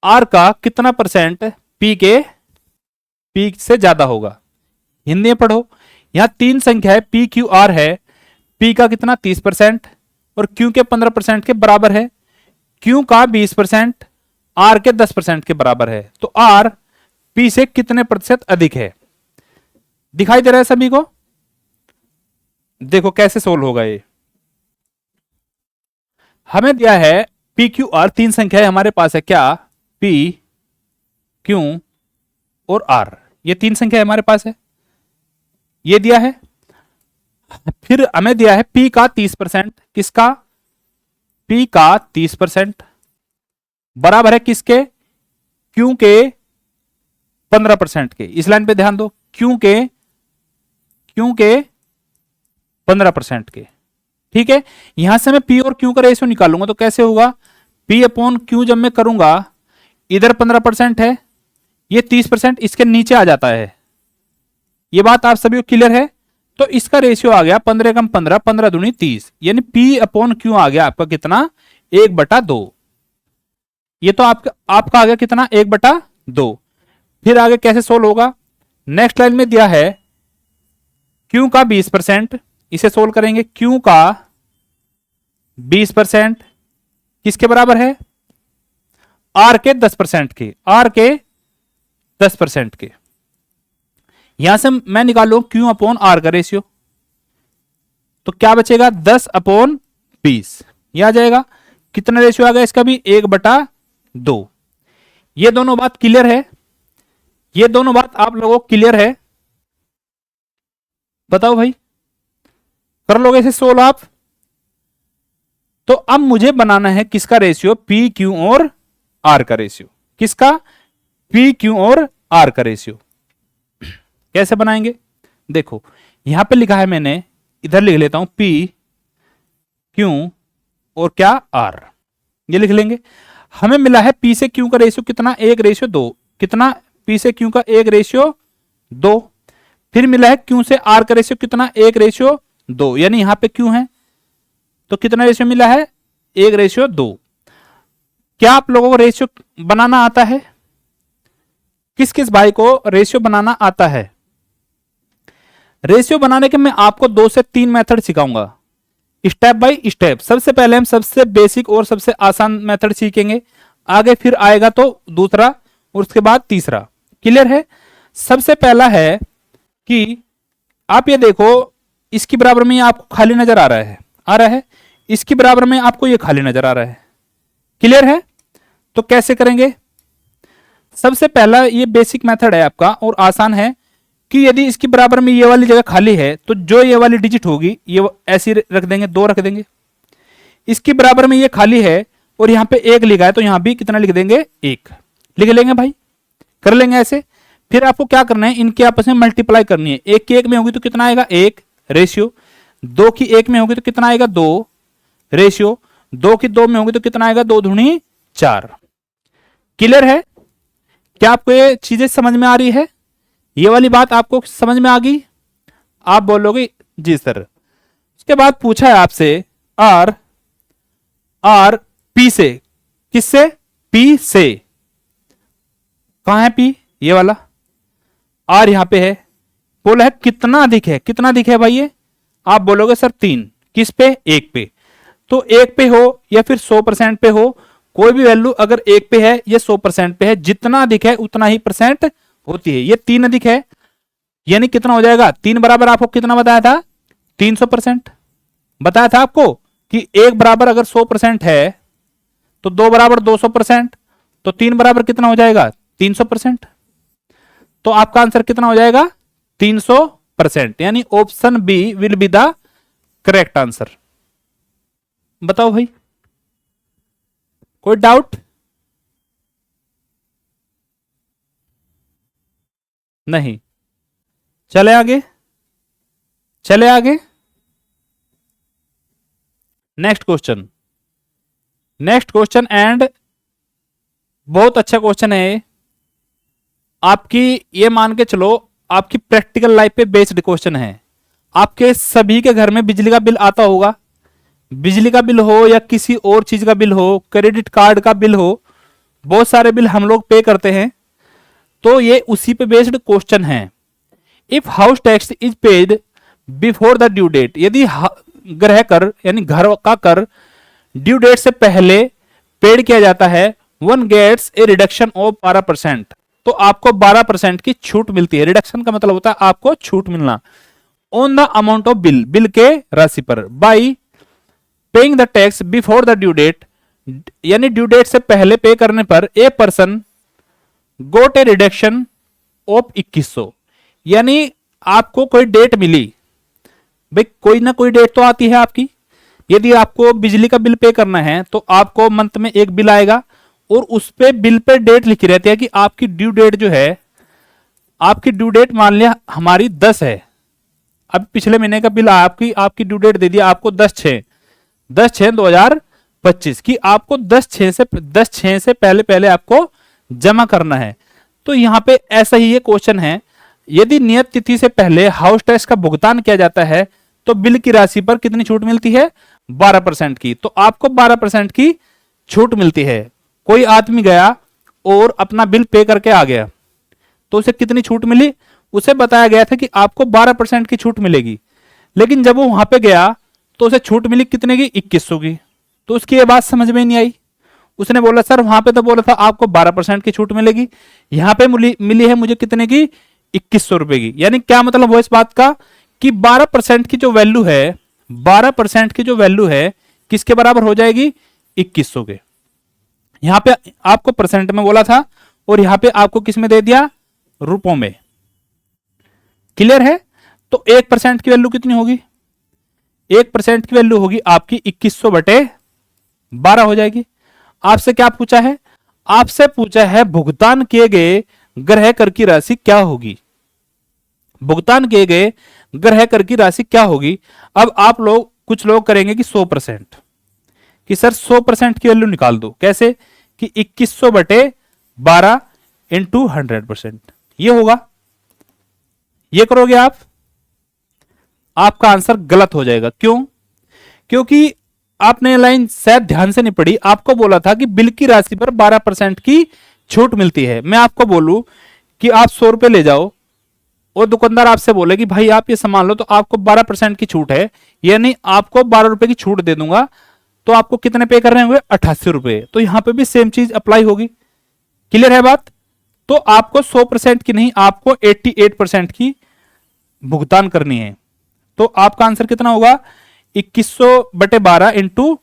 आर का कितना परसेंट पी से ज्यादा होगा। हिंदी में पढ़ो। यहां तीन संख्या है, पी क्यू आर है। पी का कितना? 30% और क्यू के 15% के बराबर है। क्यू का 20% आर के 10% के बराबर है। तो आर पी से कितने प्रतिशत अधिक है? दिखाई दे रहा है सभी को? देखो कैसे सोल्व होगा ये। हमें दिया है पी क्यू आर, तीन संख्याएं हमारे पास है। क्या? पी क्यू और आर, ये तीन संख्या हमारे पास है। ये दिया है। फिर हमें दिया है P का 30%, किसका? P का 30% बराबर है किसके? Q के 15% के। इस लाइन पे ध्यान दो, Q के 15% के। ठीक है, यहां से मैं P और Q का रेशियो निकालूंगा तो कैसे होगा? P अपॉन Q जब मैं करूंगा, इधर 15% है, ये 30% इसके नीचे आ जाता है। ये बात आप सभी को क्लियर है? तो इसका रेशियो आ गया 15 कम 15, 15 दूनी 30, यानी P अपॉन Q आ गया आपका कितना? 1/2। ये तो आपका आ गया कितना? 1/2। फिर आगे कैसे सोल्व होगा? नेक्स्ट लाइन में दिया है Q का 20%, इसे सोल्व करेंगे। Q का 20% किसके बराबर है? R के 10% के। R के 10% के। यहां से मैं निकालू Q अपॉन R का रेशियो, तो क्या बचेगा? 10/20। यह आ जाएगा कितना रेशियो आ गया इसका भी? 1/2। ये दोनों बात क्लियर है? ये दोनों बात आप लोगों को क्लियर है? बताओ भाई, कर लोगे इसे सोल्व आप? तो अब मुझे बनाना है किसका रेशियो? P, Q और R का रेशियो। किसका? P, Q और R का रेशियो। कैसे बनाएंगे? देखो यहां पे लिखा है मैंने, इधर लिख लेता हूं P, Q और क्या? R। ये लिख लेंगे। हमें मिला है P से Q का रेशियो कितना? 1/2। कितना? P से Q का 1/2। फिर मिला है Q से R का रेशियो कितना? 1/2, यानी यहां पे Q है तो कितना रेशियो मिला है? 1/2। क्या आप लोगों को रेशियो बनाना आता है? किस किस भाई को रेशियो बनाना आता है? रेशियो बनाने के मैं आपको 2 से 3 मेथड सिखाऊंगा, स्टेप बाय स्टेप। सबसे पहले हम सबसे बेसिक और सबसे आसान मेथड सीखेंगे, आगे फिर आएगा तो दूसरा और उसके बाद तीसरा। क्लियर है? सबसे पहला है कि आप ये देखो, इसकी बराबर में आपको खाली नजर आ रहा है, इसकी बराबर में आपको ये खाली नजर आ रहा है। क्लियर है? तो कैसे करेंगे? सबसे पहला ये बेसिक मेथड है आपका और आसान है कि यदि इसकी बराबर में ये वाली जगह खाली है तो जो ये वाली डिजिट होगी ये ऐसी रख देंगे, 2 रख देंगे। इसकी बराबर में ये खाली है और यहां पे 1 लिखा है तो यहां भी कितना लिख देंगे? 1 लिख लेंगे भाई, कर लेंगे ऐसे। फिर आपको क्या करना है? इनके आपस में मल्टीप्लाई करनी है। 1 की 1 में होगी तो कितना आएगा? 1 रेशियो। 2 की 1 में होगी तो कितना आएगा? 2 रेशियो। 2 की 2 में होगी तो कितना आएगा? 2 दूनी 4। क्लियर है? क्या आपको ये चीजें समझ में आ रही है? ये वाली बात आपको समझ में आ गई? आप बोलोगे जी सर। उसके बाद पूछा है आपसे आर पी से, किससे? पी से। कहां है पी? ये वाला। आर यहां पे है। बोला है कितना अधिक है? कितना अधिक है भाई ये? आप बोलोगे सर 3। किस पे? 1 पे। तो 1 पे हो या फिर 100% पे हो, कोई भी वैल्यू अगर 1 पे है या 100% पे है, जितना अधिक है उतना ही परसेंट होती है। ये 3 अधिक है, यानी कितना हो जाएगा? 3 बराबर आपको कितना बताया था? 300% बताया था आपको कि 1 बराबर अगर 100% है तो 2 बराबर 200%, तो 3 बराबर कितना हो जाएगा? 300%। तो आपका आंसर कितना हो जाएगा? 300%, यानी option B will be the correct answer. बताओ भाई, कोई डाउट? नहीं? चले आगे, चले आगे। Next question, next question and बहुत अच्छा क्वेश्चन है। आपकी ये मान के चलो आपकी प्रैक्टिकल लाइफ पे बेस्ड क्वेश्चन है। आपके सभी के घर में बिजली का बिल आता होगा, बिजली का बिल हो या किसी और चीज का बिल हो, क्रेडिट कार्ड का बिल हो, बहुत सारे बिल हम लोग पे करते हैं। तो ये उसी पे बेस्ड क्वेश्चन है। If house tax is paid before the due date, यदि गृह कर यानी घर का कर ड्यू डेट से पहले पेड किया जाता है, one gets a reduction of 12%, तो आपको 12% की छूट मिलती है। रिडक्शन का मतलब होता है आपको छूट मिलना। On the amount of bill, bill के राशि पर, by paying the tax before the due date, यानी ड्यू डेट से पहले पे करने पर a person got a reduction of 2100, यानी आपको कोई डेट मिली भाई कोई ना कोई डेट तो आती है आपकी। यदि आपको बिजली का बिल पे करना है तो आपको मंथ में एक बिल आएगा और उस पे बिल पे डेट लिखी रहती है कि आपकी ड्यू डेट जो है, आपकी ड्यू डेट मान लिया हमारी 10 है। अब पिछले महीने का बिल आपकी आपकी ड्यू डेट दे दिया आपको 10/6/2025 की, आपको 10/6 से पहले पहले आपको जमा करना है। तो यहां पे ऐसा ही ये क्वेश्चन है, यदि नियत तिथि से पहले हाउस टैक्स का भुगतान किया जाता है तो बिल की राशि पर कितनी छूट मिलती है? 12% की। तो आपको 12% की छूट मिलती है। कोई आदमी गया और अपना बिल पे करके आ गया तो उसे कितनी छूट मिली? उसे बताया गया था कि आपको 12% की छूट मिलेगी, लेकिन जब वो वहां पे गया तो उसे छूट मिली कितने की? 2100 की। तो उसकी ये बात समझ में नहीं आई। उसने बोला सर वहां पे तो बोला था आपको 12% की छूट मिलेगी, यहां पे मिली है मुझे कितने की? 2100 रुपए की। यानी क्या मतलब हुआ इस बात का कि 12% की जो वैल्यू है, 12% की जो वैल्यू है किसके बराबर हो जाएगी? 2100 के। यहां पे आपको परसेंट में बोला था और यहां पे आपको किस में दे दिया? रुपयों में। क्लियर है? तो 1% की वैल्यू कितनी होगी? 1% की वैल्यू होगी आपकी 2100/12 हो जाएगी। आपसे क्या पूछा है? आपसे पूछा है भुगतान किए गए ग्रह कर की राशि क्या होगी। भुगतान किए गए ग्रह कर की राशि क्या होगी? अब आप लोग कुछ लोग करेंगे कि 100%, कि सर 100% की वैल्यू निकाल दो। कैसे? कि 2100/12 इंटू 100%, ये होगा। ये करोगे आप, आपका आंसर गलत हो जाएगा। क्यों? क्योंकि आपने लाइन शायद ध्यान से नहीं पढ़ी। आपको बोला था कि बिल की राशि पर 12% की छूट मिलती है। मैं आपको बोलूं कि आप 100 रुपए ले जाओ और दुकानदार आपसे बोले कि भाई आप ये सामान लो तो आपको 12% की छूट है, यानी आपको 12 रुपए की छूट दे दूंगा, तो आपको कितने पे कर रहे होंगे? 88 रुपए। तो यहां पे भी सेम चीज अप्लाई होगी। क्लियर है बात? तो आपको 100% की नहीं, आपको 88% की भुगतान करनी है। तो आपका आंसर कितना होगा? 2100/12 इंटू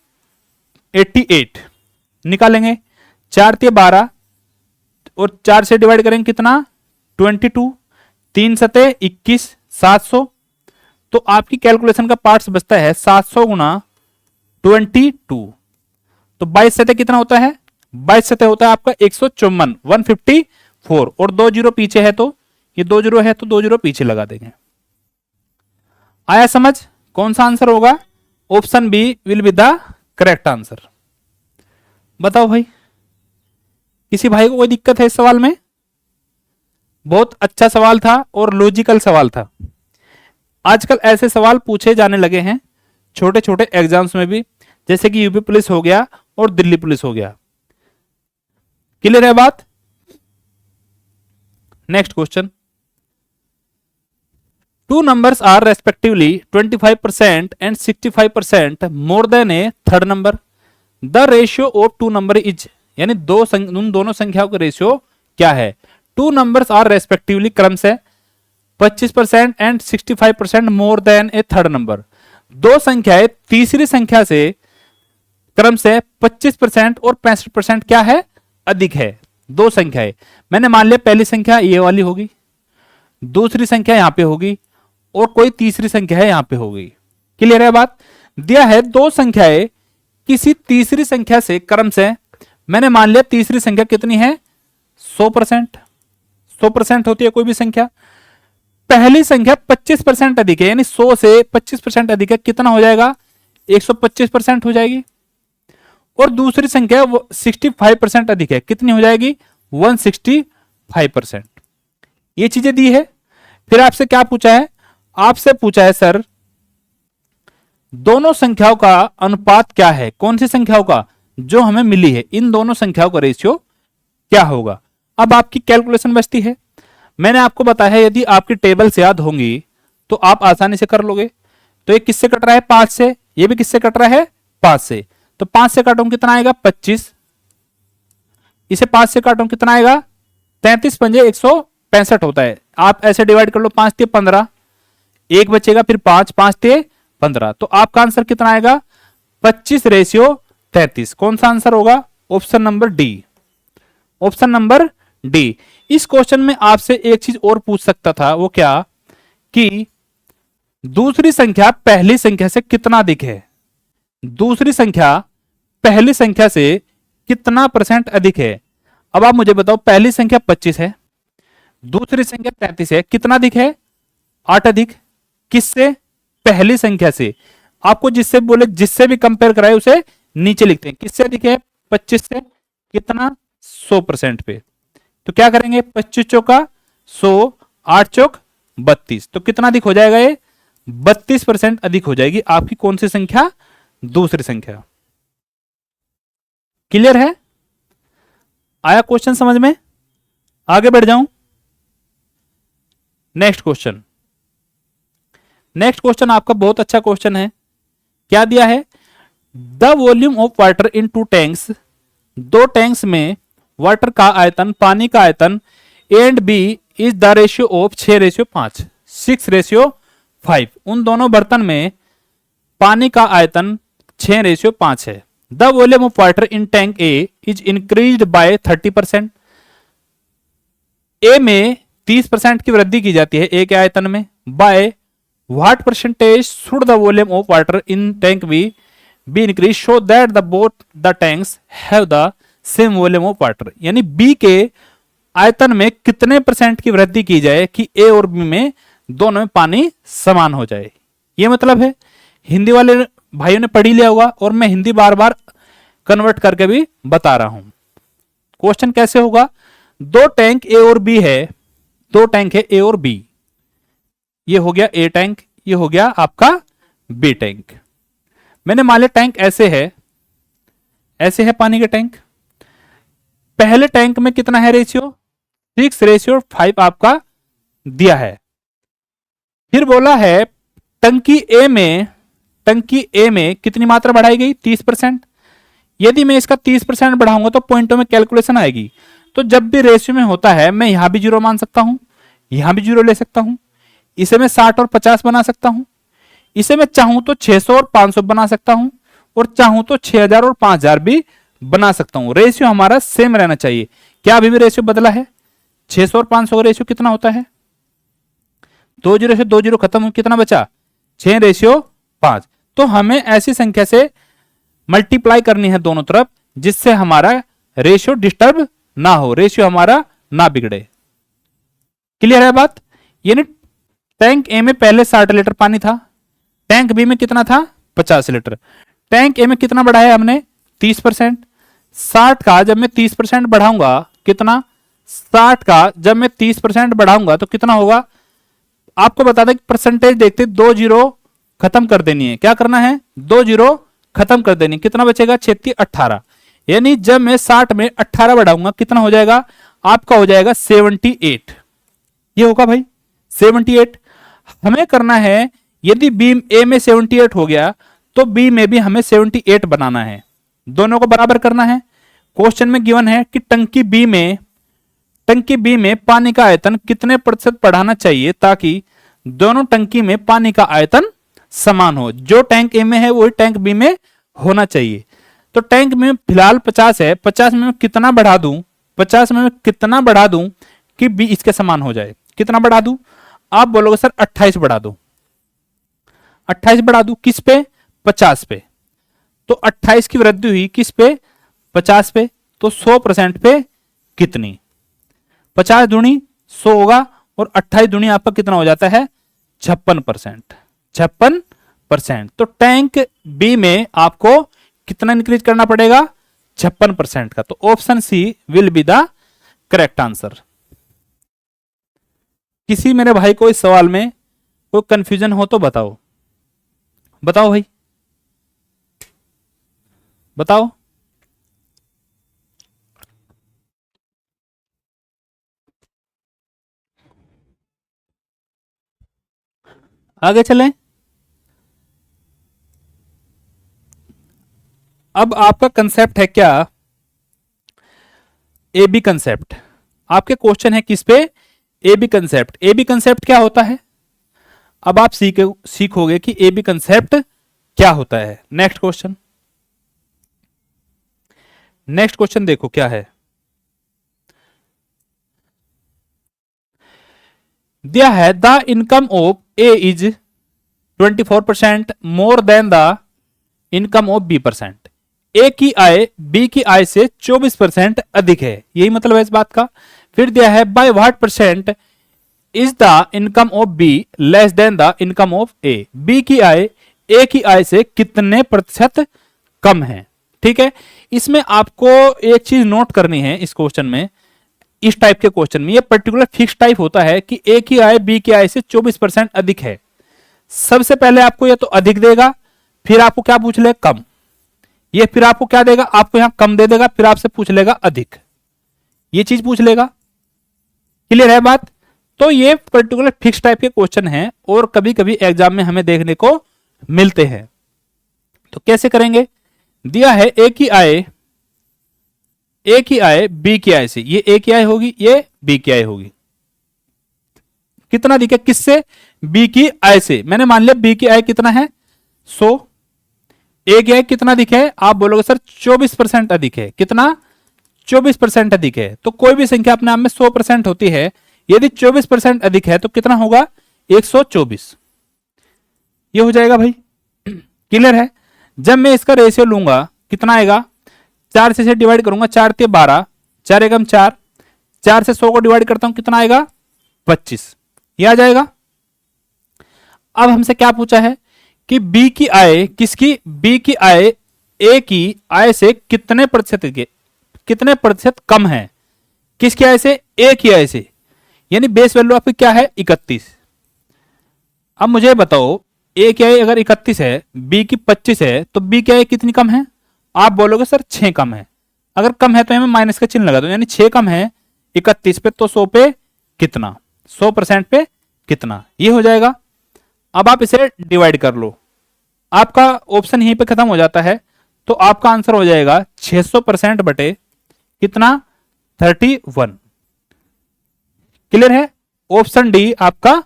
88 निकालेंगे। 4×12 और 4 से डिवाइड करेंगे कितना? 22। 3×7=21, 700। तो आपकी कैलकुलेशन का पार्ट्स बचता है 700 गुना 22। तो 22 कितना होता है? 22 होता है आपका 154, 154। और 2 जीरो पीछे है तो ये 2 जीरो है तो 2 जीरो पीछे लगा देंगे। आया समझ? कौन सा आंसर होगा? Option B will be the correct answer. बताओ भाई, किसी भाई को कोई दिक्कत है इस सवाल में? बहुत अच्छा सवाल था और लॉजिकल सवाल था। आजकल ऐसे सवाल पूछे जाने लगे हैं छोटे छोटे एग्जाम्स में भी, जैसे कि यूपी पुलिस हो गया और दिल्ली पुलिस हो गया। क्लियर है बात? Next question. Two numbers are respectively 25% and 65% more than a third number. The ratio of two number is, यानी उन दोनों संख्याओं का रेशियो क्या है? Two numbers are respectively क्रम से 25% and 65% more than a third number. दो संख्याएं तीसरी संख्या से क्रम से 25% और 65% क्या है? अधिक है। दो संख्याएं, मैंने मान लिया पहली संख्या ये वाली होगी, दूसरी संख्या यहां पे होगी और कोई तीसरी संख्या है यहां पे होगी। क्लियर है बात? दिया है दो संख्याएं किसी तीसरी संख्या से क्रम से, मैंने मान लिया तीसरी संख्या कितनी है? 100%। 100% होती है कोई भी संख्या। पहली संख्या 25% अधिक है, यानी 100 से 25% अधिक है, कितना हो जाएगा? 125% हो जाएगी। और दूसरी संख्या 65% अधिक है, कितनी हो जाएगी? 165%। ये चीजें दी है। फिर आपसे क्या पूछा है? आपसे पूछा है सर दोनों संख्याओं का अनुपात क्या है? कौन सी संख्याओं का? जो हमें मिली है, इन दोनों संख्याओं का रेशियो क्या होगा? अब आपकी कैलकुलेशन बचती है। मैंने आपको बताया है यदि आपकी टेबल से याद होंगी तो आप आसानी से कर लोगे। तो ये किससे कट रहा है? 5 से। ये भी किससे कट रहा है? 5 से। तो 5 से काटूं कितना आएगा? 25। इसे 5 से काटूं कितना आएगा? 33 पंजे 165 होता है। आप ऐसे डिवाइड कर लो, 5 ते 15, एक बचेगा, फिर 5, 5 ते 15। तो आपका आंसर कितना आएगा? 25/33। कौन सा आंसर होगा? Option number D. Option number D. इस क्वेश्चन में आपसे एक चीज और पूछ सकता था, वो क्या? कि दूसरी संख्या पहली संख्या से कितना अधिक है? दूसरी संख्या पहली संख्या से कितना परसेंट अधिक है? अब आप मुझे बताओ, पहली संख्या 25 है, दूसरी संख्या 33 है, कितना अधिक है? 8 अधिक। किससे? पहली संख्या से। आपको जिससे बोले, जिससे भी कंपेयर कराए उसे नीचे लिखते हैं। किससे अधिक है? 25 से। कितना? 100% पे। तो क्या करेंगे? 25 चौका 100, 8 चौक 32, तो कितना अधिक हो जाएगा? ये 32% अधिक हो जाएगी आपकी कौन सी संख्या? दूसरी संख्या। क्लियर है? आया क्वेश्चन समझ में? आगे बढ़ जाऊं। Next question. नेक्स्ट क्वेश्चन आपका बहुत अच्छा क्वेश्चन है। क्या दिया है? The volume of water in 2 tanks, 2 tanks में वाटर का आयतन, पानी का आयतन A and B is the ratio of 6:5, 6:5। उन दोनों बर्तन में पानी का आयतन 6:5 है। The volume of water in tank A is increased by 30%। ए में 30% की वृद्धि की जाती है, ए के आयतन में। By what percentage should the volume of water in tank be increase so that the both the tanks have the same volume of water. यानी बी के आयतन में कितने परसेंट की वृद्धि की जाए कि ए और बी में दोनों में पानी समान हो जाए। ये मतलब है। हिंदी वाले भाइयों ने पढ़ी लिया होगा और मैं हिंदी बार बार कन्वर्ट करके भी बता रहा हूं। क्वेश्चन कैसे होगा? 2 टैंक ए और बी है, 2 टैंक है ए और बी। ये हो गया ए टैंक, ये हो गया आपका बी टैंक। मैंने मान लिया टैंक ऐसे है, ऐसे है पानी के टैंक। पहले टैंक में कितना है रेशियो? 6:5 आपका दिया है। फिर बोला है टंकी ए में कितनी मात्रा बढ़ाई गई? 30%। यदि मैं इसका 30% बढ़ाऊंगा तो पॉइंटों में कैलकुलेशन आएगी। तो जब भी रेशियो में होता है, मैं यहां भी 0 मान सकता हूं, यहां भी 0 ले सकता हूं। इसे मैं 60 और 50 बना सकता हूं। इसे मैं चाहूं तो 600 और 500 बना सकता हूं, और चाहूं तो 6000 और 5000 भी बना सकता हूं। रेशियो हमारा सेम रहना चाहिए। क्या अभी भी रेशियो बदला है? 600 और 500 का रेशियो कितना होता है? 2 0 से 2 0 खत्म हो, कितना बचा? 6:5। तो हमें ऐसी संख्या से मल्टीप्लाई करनी है दोनों तरफ, जिससे हमारा रेशियो डिस्टर्ब ना हो, रेशियो हमारा ना बिगड़े। क्लियर है बात? यानी टैंक ए में पहले 60 लीटर पानी था, टैंक बी में कितना था? 50 लीटर। टैंक ए में कितना बढ़ाया हमने? 30%। 60 का जब मैं 30% बढ़ाऊंगा, कितना? 60 का जब मैं 30% बढ़ाऊंगा तो कितना होगा? आपको बता दें परसेंटेज देखते, 2 0 खत्म कर देनी है। क्या करना है? 2 0 खत्म कर देनी। कितना बचेगा? 36 18। यानी जब मैं 60 में 18 बढ़ाऊंगा कितना हो जाएगा? आपका हो जाएगा 78। ये होगा भाई 78। हमें करना है, यदि बी ए में 78 हो गया तो बी में भी हमें 78 बनाना है, दोनों को बराबर करना है। क्वेश्चन में गिवन है कि टंकी बी में पानी का आयतन कितने प्रतिशत बढ़ाना चाहिए ताकि दोनों टंकी में पानी का आयतन समान हो। जो टैंक ए में है वही टैंक बी में होना चाहिए। तो टैंक में फिलहाल 50 है, 50 में मैं कितना बढ़ा दूं? 50 में मैं कितना बढ़ा दूं कि बी इसके समान हो जाए? कितना बढ़ा दूं? आप बोलोगे सर 28 बढ़ा दो। 28 बढ़ा दूं किस पे? 50 पे। तो 28 की वृद्धि हुई किस पे? 50 पे। तो 100% पे कितनी? 50 दूनी 100 होगा, और 28 दूनी आपका कितना हो जाता है? 56%। 56%। तो टैंक बी में आपको कितना इंक्रीज करना पड़ेगा? 56% का। तो option C will be the correct answer. किसी मेरे भाई को इस सवाल में कोई कंफ्यूजन हो तो बताओ, बताओ भाई, बताओ। आगे चलें। अब आपका कंसेप्ट है क्या? A B concept. आपके क्वेश्चन है किस पे? A B concept. A B concept क्या होता है? अब आप सीखोगे कि ए बी कंसेप्ट क्या होता है। नेक्स्ट क्वेश्चन, नेक्स्ट क्वेश्चन देखो क्या है। दिया है the income of A is 24% more than the income of B%। ए की आय बी की आय से 24% अधिक है, यही मतलब है इस बात का। फिर दिया है by what percent is the income of B less than the income of A. B की आय ए की आय से कितने प्रतिशत कम है। ठीक है, इसमें आपको एक चीज नोट करनी है इस क्वेश्चन में, इस टाइप के क्वेश्चन में ये पर्टिकुलर फिक्स टाइप होता है कि ए की आय बी की आय से 24% अधिक है। सबसे पहले आपको ये तो अधिक देगा, फिर आपको क्या पूछ ले कम, ये फिर आपको क्या देगा, आपको यहां कम दे देगा, फिर आपसे पूछ लेगा अधिक, ये चीज पूछ लेगा। क्लियर है बात। तो ये पर्टिकुलर फिक्स टाइप के क्वेश्चन हैं और कभी कभी एग्जाम में हमें देखने को मिलते हैं। तो कैसे करेंगे, दिया है ए की आय बी की आय से, ये ए की आय होगी, ये बी की आय होगी। कितना दिखे, किससे, बी की आय से। मैंने मान लिया बी की आय कितना है 100, ए की आय कितना दिखे, आप बोलोगे सर 24% अधिक है। कितना, 24% अधिक है। तो कोई भी संख्या अपने आप में 100% होती है, यदि 24% अधिक है तो कितना होगा 124, ये हो जाएगा भाई। क्लियर है। जब मैं इसका रेशियो लूंगा कितना आएगा, 4 से डिवाइड करूंगा, 4 ते 12, 4 एकम 4, 4 से 100 को डिवाइड करता हूं कितना आएगा 25, ये आ जाएगा। अब हमसे क्या पूछा है कि बी की आय, किसकी, बी की आय ए की आय से कितने प्रतिशत कम है, किसकी आय से, ए की आय से। यानी बेस वैल्यू आपकी क्या है 31। अब मुझे बताओ ए की आय अगर 31 है, बी की 25 है, तो बी की आय कितनी कम है, आप बोलोगे सर 6 कम है। अगर कम है तो हमें माइनस का चिन्ह लगा दो, यानी 6 कम है 31 पे, तो 100 पे कितना, 100% पे कितना, ये हो जाएगा। अब आप इसे डिवाइड कर लो, आपका ऑप्शन यहीं पे खत्म हो जाता है, तो आपका आंसर हो जाएगा 600% बटे कितना 31। क्लियर है, ऑप्शन डी आपका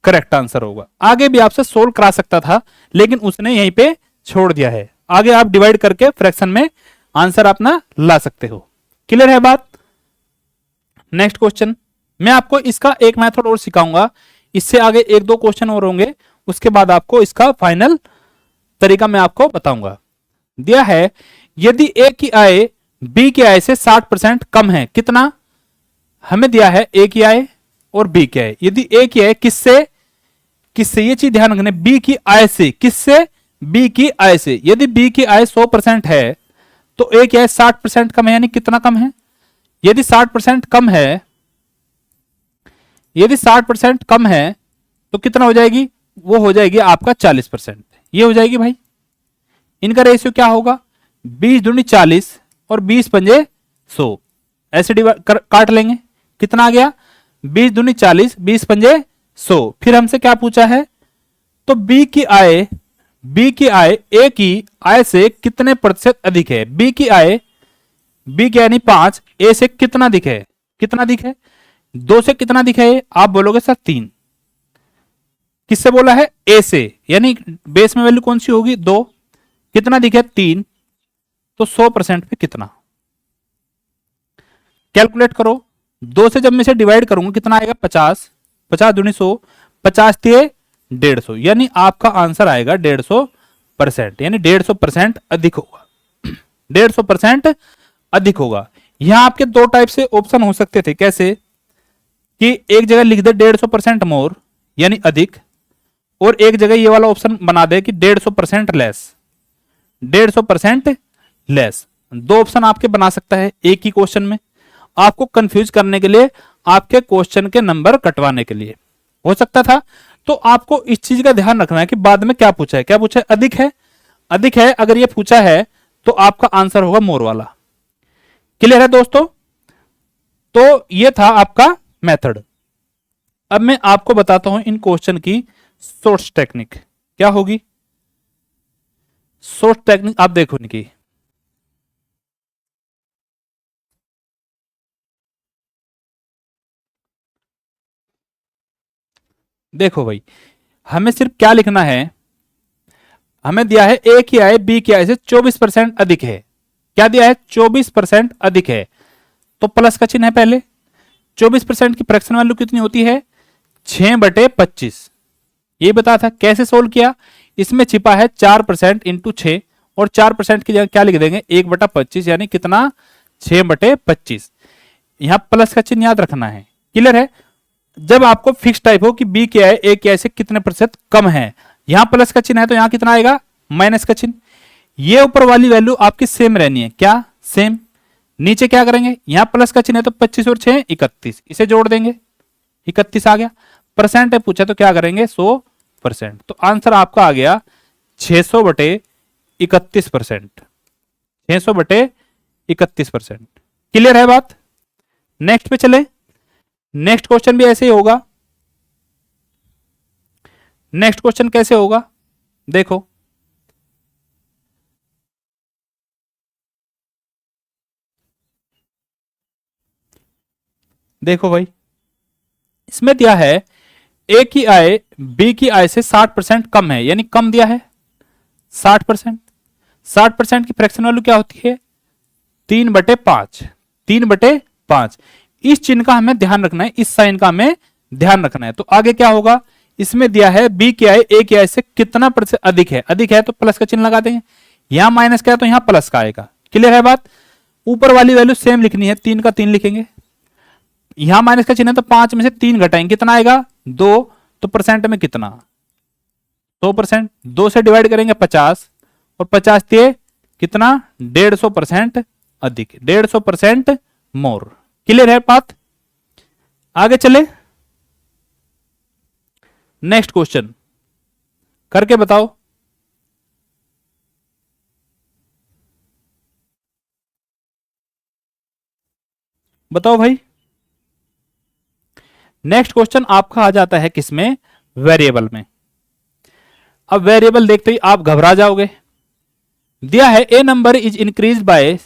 करेक्ट आंसर होगा। आगे भी आपसे सोल्व करा सकता था, लेकिन उसने यहीं पे छोड़ दिया है। आगे आप डिवाइड करके फ्रैक्शन में आंसर अपना ला सकते हो। क्लियर है बात। नेक्स्ट क्वेश्चन, मैं आपको इसका एक मेथड और सिखाऊंगा, इससे आगे एक दो क्वेश्चन और होंगे, उसके बाद आपको इसका फाइनल तरीका मैं आपको बताऊंगा। दिया है यदि ए की आय बी की आय से 60% कम है, कितना, हमें दिया है ए की आय और बी की आय। यदि ए की आय किससे, ये चीज ध्यान रखना, बी की आय से, किससे, बी की आय से। यदि बी की आय 100% है तो ए की आय 60% कम है, यानी कितना कम है, यदि 60% कम है, यदि 60% कम है तो कितना हो जाएगी, वो हो जाएगी आपका 40%, ये हो जाएगी भाई। इनका रेशियो क्या होगा, 20 दूनी 40 और 20 पंजे 100, ऐसे काट लेंगे, कितना आ गया 20 दूनी 40, 20 पंजे 100। फिर हमसे क्या पूछा है, तो बी की आय ए की आय से कितने प्रतिशत अधिक है। बी की आय, बी की यानी 5, ए से कितना अधिक है, कितना अधिक है, 2 से कितना अधिक है, आप बोलोगे सर 3। किससे बोला है, ए से, यानी बेस में वैल्यू कौन सी होगी 2, कितना अधिक है 3, तो 100% पे कितना, कैलकुलेट करो। 2 से जब मैं इसे डिवाइड करूंगा कितना आएगा 50, 50 दूनी 100, 50 थे 150, यानी आपका आंसर आएगा 150%, यानी 150% अधिक होगा, 150% अधिक होगा। यहां आपके दो टाइप से ऑप्शन हो सकते थे, कैसे कि एक जगह लिख दे 150% मोर यानी अधिक, और एक जगह ये वाला ऑप्शन बना दे कि 150% लेस, 150% लेस। दो ऑप्शन आपके बना सकता है एक ही क्वेश्चन में, आपको कंफ्यूज करने के लिए, आपके क्वेश्चन के नंबर कटवाने के लिए हो सकता था। तो आपको इस चीज का ध्यान रखना है कि बाद में क्या पूछा है, क्या पूछा है, अधिक है, अधिक है अगर ये पूछा है तो आपका आंसर होगा मोर वाला। क्लियर है दोस्तों। तो ये था आपका मेथड। अब मैं आपको बताता हूं इन क्वेश्चन की सोर्स टेक्निक क्या होगी। सोर्स टेक्निक आप देखो इनकी, देखो भाई, हमें सिर्फ क्या लिखना है, हमें दिया है ए की आय बी की आय से 24% अधिक है। क्या दिया है, 24% अधिक है, तो प्लस का चिन्ह है पहले। 24% की फ्रैक्शन वैल्यू कितनी होती है 6/25, ये बताया था। कैसे सोल्व किया, इसमें छिपा है 4% इंटू 6 और 4% की जगह क्या लिख देंगे 1/25 यानी कितना 6/25। यहां प्लस का चिन्ह याद रखना है। क्लियर है। जब आपको फिक्स टाइप हो कि बी क्या है ए क्या है से कितने प्रतिशत कम है, यहां प्लस का चिन्ह है तो यहां कितना आएगा माइनस का चिन्ह। ये ऊपर वाली वैल्यू आपकी सेम रहनी है, क्या सेम। नीचे क्या करेंगे, यहां प्लस का चिन्ह है तो 25 और 6 31, इसे जोड़ देंगे 31 आ गया। परसेंट है पूछा तो क्या करेंगे 100%। तो आंसर आपका आ गया 600/31%। 600/31%। क्लियर है बात। नेक्स्ट पे चले। नेक्स्ट क्वेश्चन भी ऐसे ही होगा। नेक्स्ट क्वेश्चन कैसे होगा देखो, देखो भाई इसमें दिया है ए की आय बी की आय से 60% कम है, यानी कम दिया है 60%। 60% की फ्रैक्शन वैल्यू क्या होती है 3/5। 3/5 इस चिन्ह का हमें ध्यान रखना है, इस साइन का हमें ध्यान रखना है। तो आगे क्या होगा, इसमें दिया है बी की आय ए की आय से कितना प्रतिशत अधिक है। अधिक है तो प्लस का चिन्ह लगा देंगे, यहां माइनस का है तो यहां प्लस का आएगा। क्लियर है बात। ऊपर वाली वैल्यू सेम लिखनी है, 3 का 3 लिखेंगे, यहां माइनस का चिन्ह है तो 5 में से 3 घटाएंगे कितना आएगा 2। तो परसेंट में कितना 100%। 2 से डिवाइड करेंगे 50 और 50 दिए कितना 150% अधिक, 150% मोर। क्लियर है बात। आगे चले नेक्स्ट क्वेश्चन करके बताओ। बताओ भाई। नेक्स्ट क्वेश्चन आपका आ जाता है किसमें, वेरिएबल में। अब वेरिएबल देखते ही आप घबरा जाओगे। दिया है a number is increase by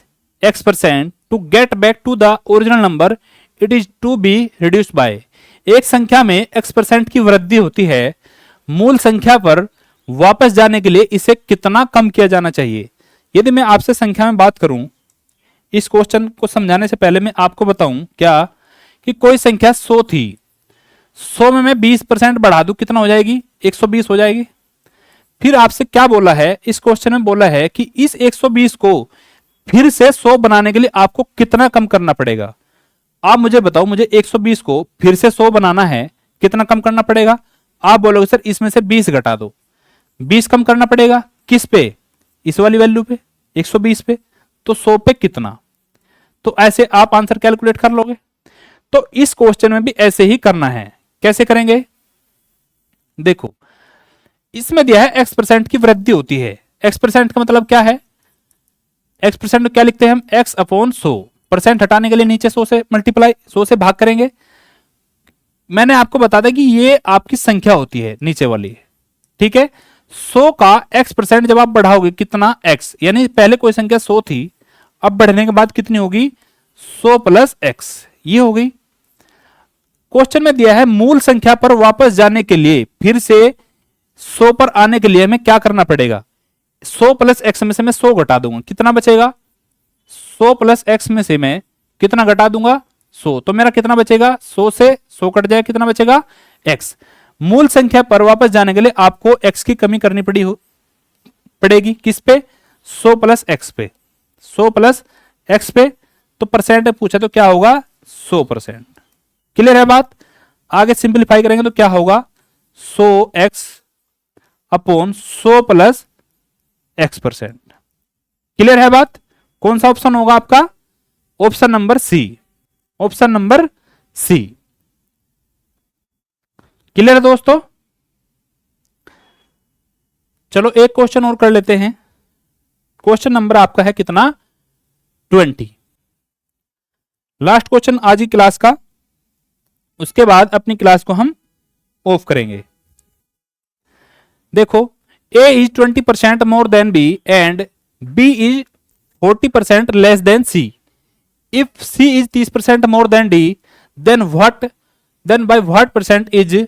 x% to get back to the original number it is to be reduced by. एक संख्या में x% की वृद्धि होती है, मूल संख्या पर वापस जाने के लिए इसे कितना कम किया जाना चाहिए। यदि मैं आपसे संख्या में बात करूं, इस क्वेश्चन को समझाने से पहले मैं आपको बताऊं क्या कि कोई संख्या 100 थी, 100 में मैं 20% बढ़ा दूं कितना हो जाएगी 120 हो जाएगी। फिर आपसे क्या बोला है, इस क्वेश्चन में बोला है कि इस 120 को फिर से 100 बनाने के लिए आपको कितना कम करना पड़ेगा। आप मुझे बताओ, मुझे 120 को फिर से 100 बनाना है, कितना कम करना पड़ेगा। आप बोलोगे सर इसमें से 20 घटा दो, 20 कम करना पड़ेगा किस पे, इस वाली वैल्यू पे 120 पे, तो 100 पे कितना। तो ऐसे आप आंसर कैलकुलेट कर लोगे। तो इस क्वेश्चन में भी ऐसे ही करना है। कैसे करेंगे देखो, इसमें दिया है x% की वृद्धि होती है। x% का मतलब क्या है, x% क्या लिखते हैं हम x/100। परसेंट हटाने के लिए नीचे 100 से मल्टीप्लाई 100 से भाग करेंगे। मैंने आपको बता दिया कि ये आपकी संख्या होती है नीचे वाली, ठीक है। 100 का x% जब आप बढ़ाओगे कितना x, यानी पहले कोई संख्या 100 थी, अब बढ़ने के बाद कितनी होगी 100 प्लस x, ये हो गई। क्वेश्चन में दिया है मूल संख्या पर वापस जाने के लिए फिर से 100 पर आने के लिए हमें क्या करना पड़ेगा। 100 प्लस x में से मैं 100 घटा दूंगा, कितना बचेगा 100 प्लस x में से मैं कितना घटा दूंगा 100, तो मेरा कितना बचेगा 100 से 100 कट जाए कितना बचेगा x। मूल संख्या पर वापस जाने के लिए आपको x की कमी करनी पड़ेगी किस पे 100 प्लस x पे, 100 प्लस x पे। तो परसेंट पूछा तो क्या होगा 100%। क्लियर है बात। आगे सिंपलीफाई करेंगे तो क्या होगा 100x upon 100 plus x%। Clear है बात। कौन सा ऑप्शन होगा आपका, option number C, option number C. Clear है दोस्तों। चलो एक क्वेश्चन और कर लेते हैं। क्वेश्चन नंबर आपका है कितना 20। लास्ट क्वेश्चन आज की क्लास का, उसके बाद अपनी क्लास को हम ऑफ करेंगे। देखो a is 20% more than b and b is 40% less than c. If c is 30% more than d, then by what percent is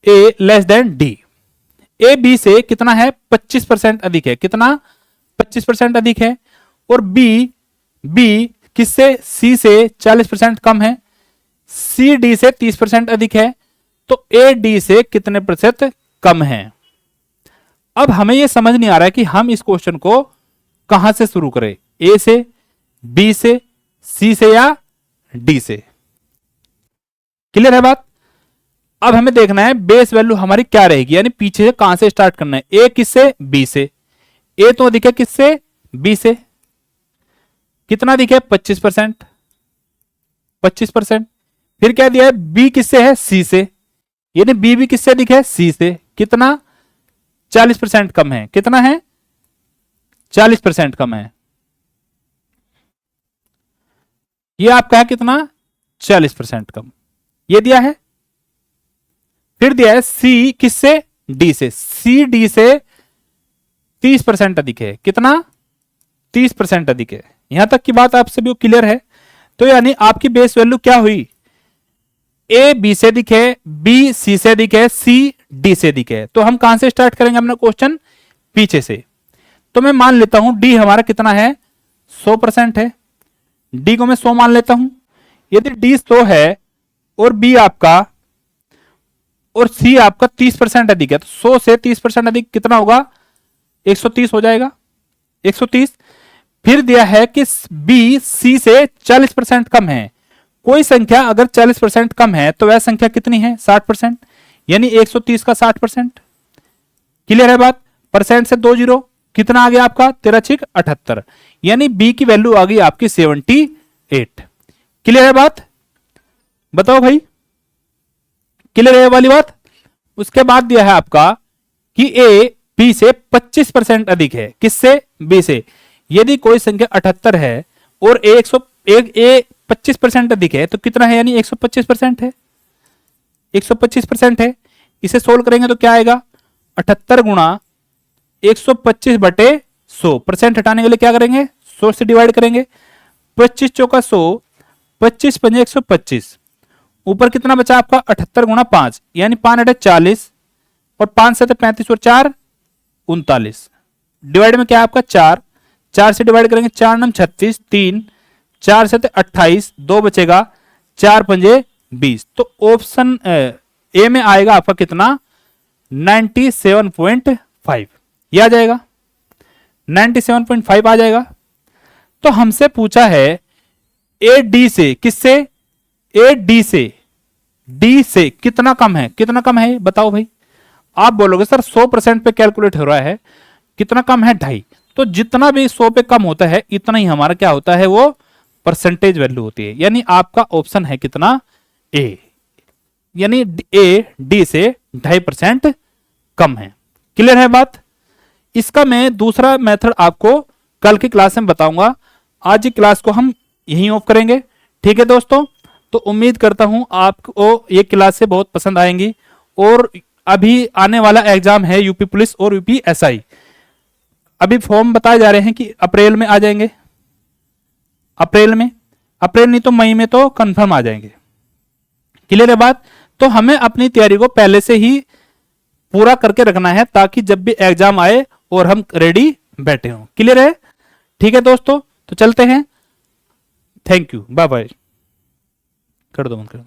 a less than d? a b से कितना है 25% अधिक है, कितना 25% अधिक है। और b किससे c से 40% कम है, c d से 30% अधिक है। तो a d से कितने प्रतिशत कम है। अब हमें यह समझ नहीं आ रहा है कि हम इस क्वेश्चन को कहां से शुरू करें, ए से, बी से, सी से या डी से। क्लियर है बात? अब हमें देखना है बेस वैल्यू हमारी क्या रहेगी, यानी पीछे से कहां से स्टार्ट करना है। ए किससे? बी से। ए तो अधिक है किससे? बी से। कितना अधिक है? 25%। 25%। फिर क्या दिया है? बी किससे है? सी से। यानी बी भी किससे अधिक है? सी से। कितना? 40% कम है। कितना है? 40% कम है। ये आपका है कितना? 40% कम। ये दिया है। फिर दिया है सी किससे? डी से। सी डी से 30% अधिक है। कितना? 30% अधिक है। यहां तक की बात आप सभी को क्लियर है? तो यानी आपकी बेस वैल्यू क्या हुई? ए बी से अधिक है, बी सी से अधिक है, सी डी से अधिक है। तो हम कहां से स्टार्ट करेंगे अपना क्वेश्चन? पीछे से। तो मैं मान लेता हूं डी हमारा कितना है? 100% है। डी को मैं 100 मान लेता हूं। यदि डी 100 है और बी आपका और सी आपका 30% अधिक है, तो 100 से 30% अधिक कितना होगा? 130 हो जाएगा। 130। फिर दिया है कि बी सी से 40% कम है। कोई संख्या अगर 40% कम है तो वह संख्या कितनी है? 60%। यानी 130 का 60%। क्लियर है बात? परसेंट से 2 जीरो, कितना आ गया आपका? 13 78। यानी बी की वैल्यू आ गई आपकी 78। क्लियर है बात? बताओ भाई, क्लियर है वाली बात? उसके बाद दिया है आपका कि ए बी से 25% अधिक है। किससे? बी से। यदि कोई संख्या 78 है और ए 25% अधिक है तो कितना है? यानी 125% है। 125% है। इसे सोल्व करेंगे तो क्या आएगा? 78 गुणा 125 बटे 100। परसेंट हटाने के लिए क्या करेंगे? 100 से डिवाइड करेंगे। 25 चौका 100, 25 पंजे 125। ऊपर कितना बचा आपका? 78 गुणा 5, यानी 5 अटे 40 और 5 से 35 और 4 39। डिवाइड में क्या आपका? 4। 4 से डिवाइड करेंगे, 4 नम 36, 3, 4 से 28, 2 बचेगा, 4 पंजे 20। तो ऑप्शन ए में आएगा आपका कितना? 97.5। यह आ जाएगा 97.5 आ जाएगा। तो हमसे पूछा है ए डी से, किससे? ए डी से, डी से कितना कम है? कितना कम है बताओ भाई? आप बोलोगे सर 100% पे कैलकुलेट हो रहा है, कितना कम है? 2.5। तो जितना भी 100 पे कम होता है इतना ही हमारा क्या होता है? वो परसेंटेज वैल्यू होती है। यानी आपका ऑप्शन है कितना? ए। यानी ए डी से 2.5% कम है। क्लियर है बात? इसका मैं दूसरा मेथड आपको कल की क्लास में बताऊंगा। आज की क्लास को हम यहीं ऑफ करेंगे। ठीक है दोस्तों? तो उम्मीद करता हूं आपको ये क्लास से बहुत पसंद आएंगी। और अभी आने वाला एग्जाम है यूपी पुलिस और यूपी एसआई। अभी फॉर्म बताए जा रहे हैं कि अप्रैल में आ जाएंगे। अप्रैल नहीं तो मई में तो कंफर्म आ जाएंगे। क्लियर है बात? तो हमें अपनी तैयारी को पहले से ही पूरा करके रखना है ताकि जब भी एग्जाम आए और हम रेडी बैठे हों। क्लियर है? ठीक है दोस्तों, तो चलते हैं। Thank you, bye bye. कर दो, बंद कर दो।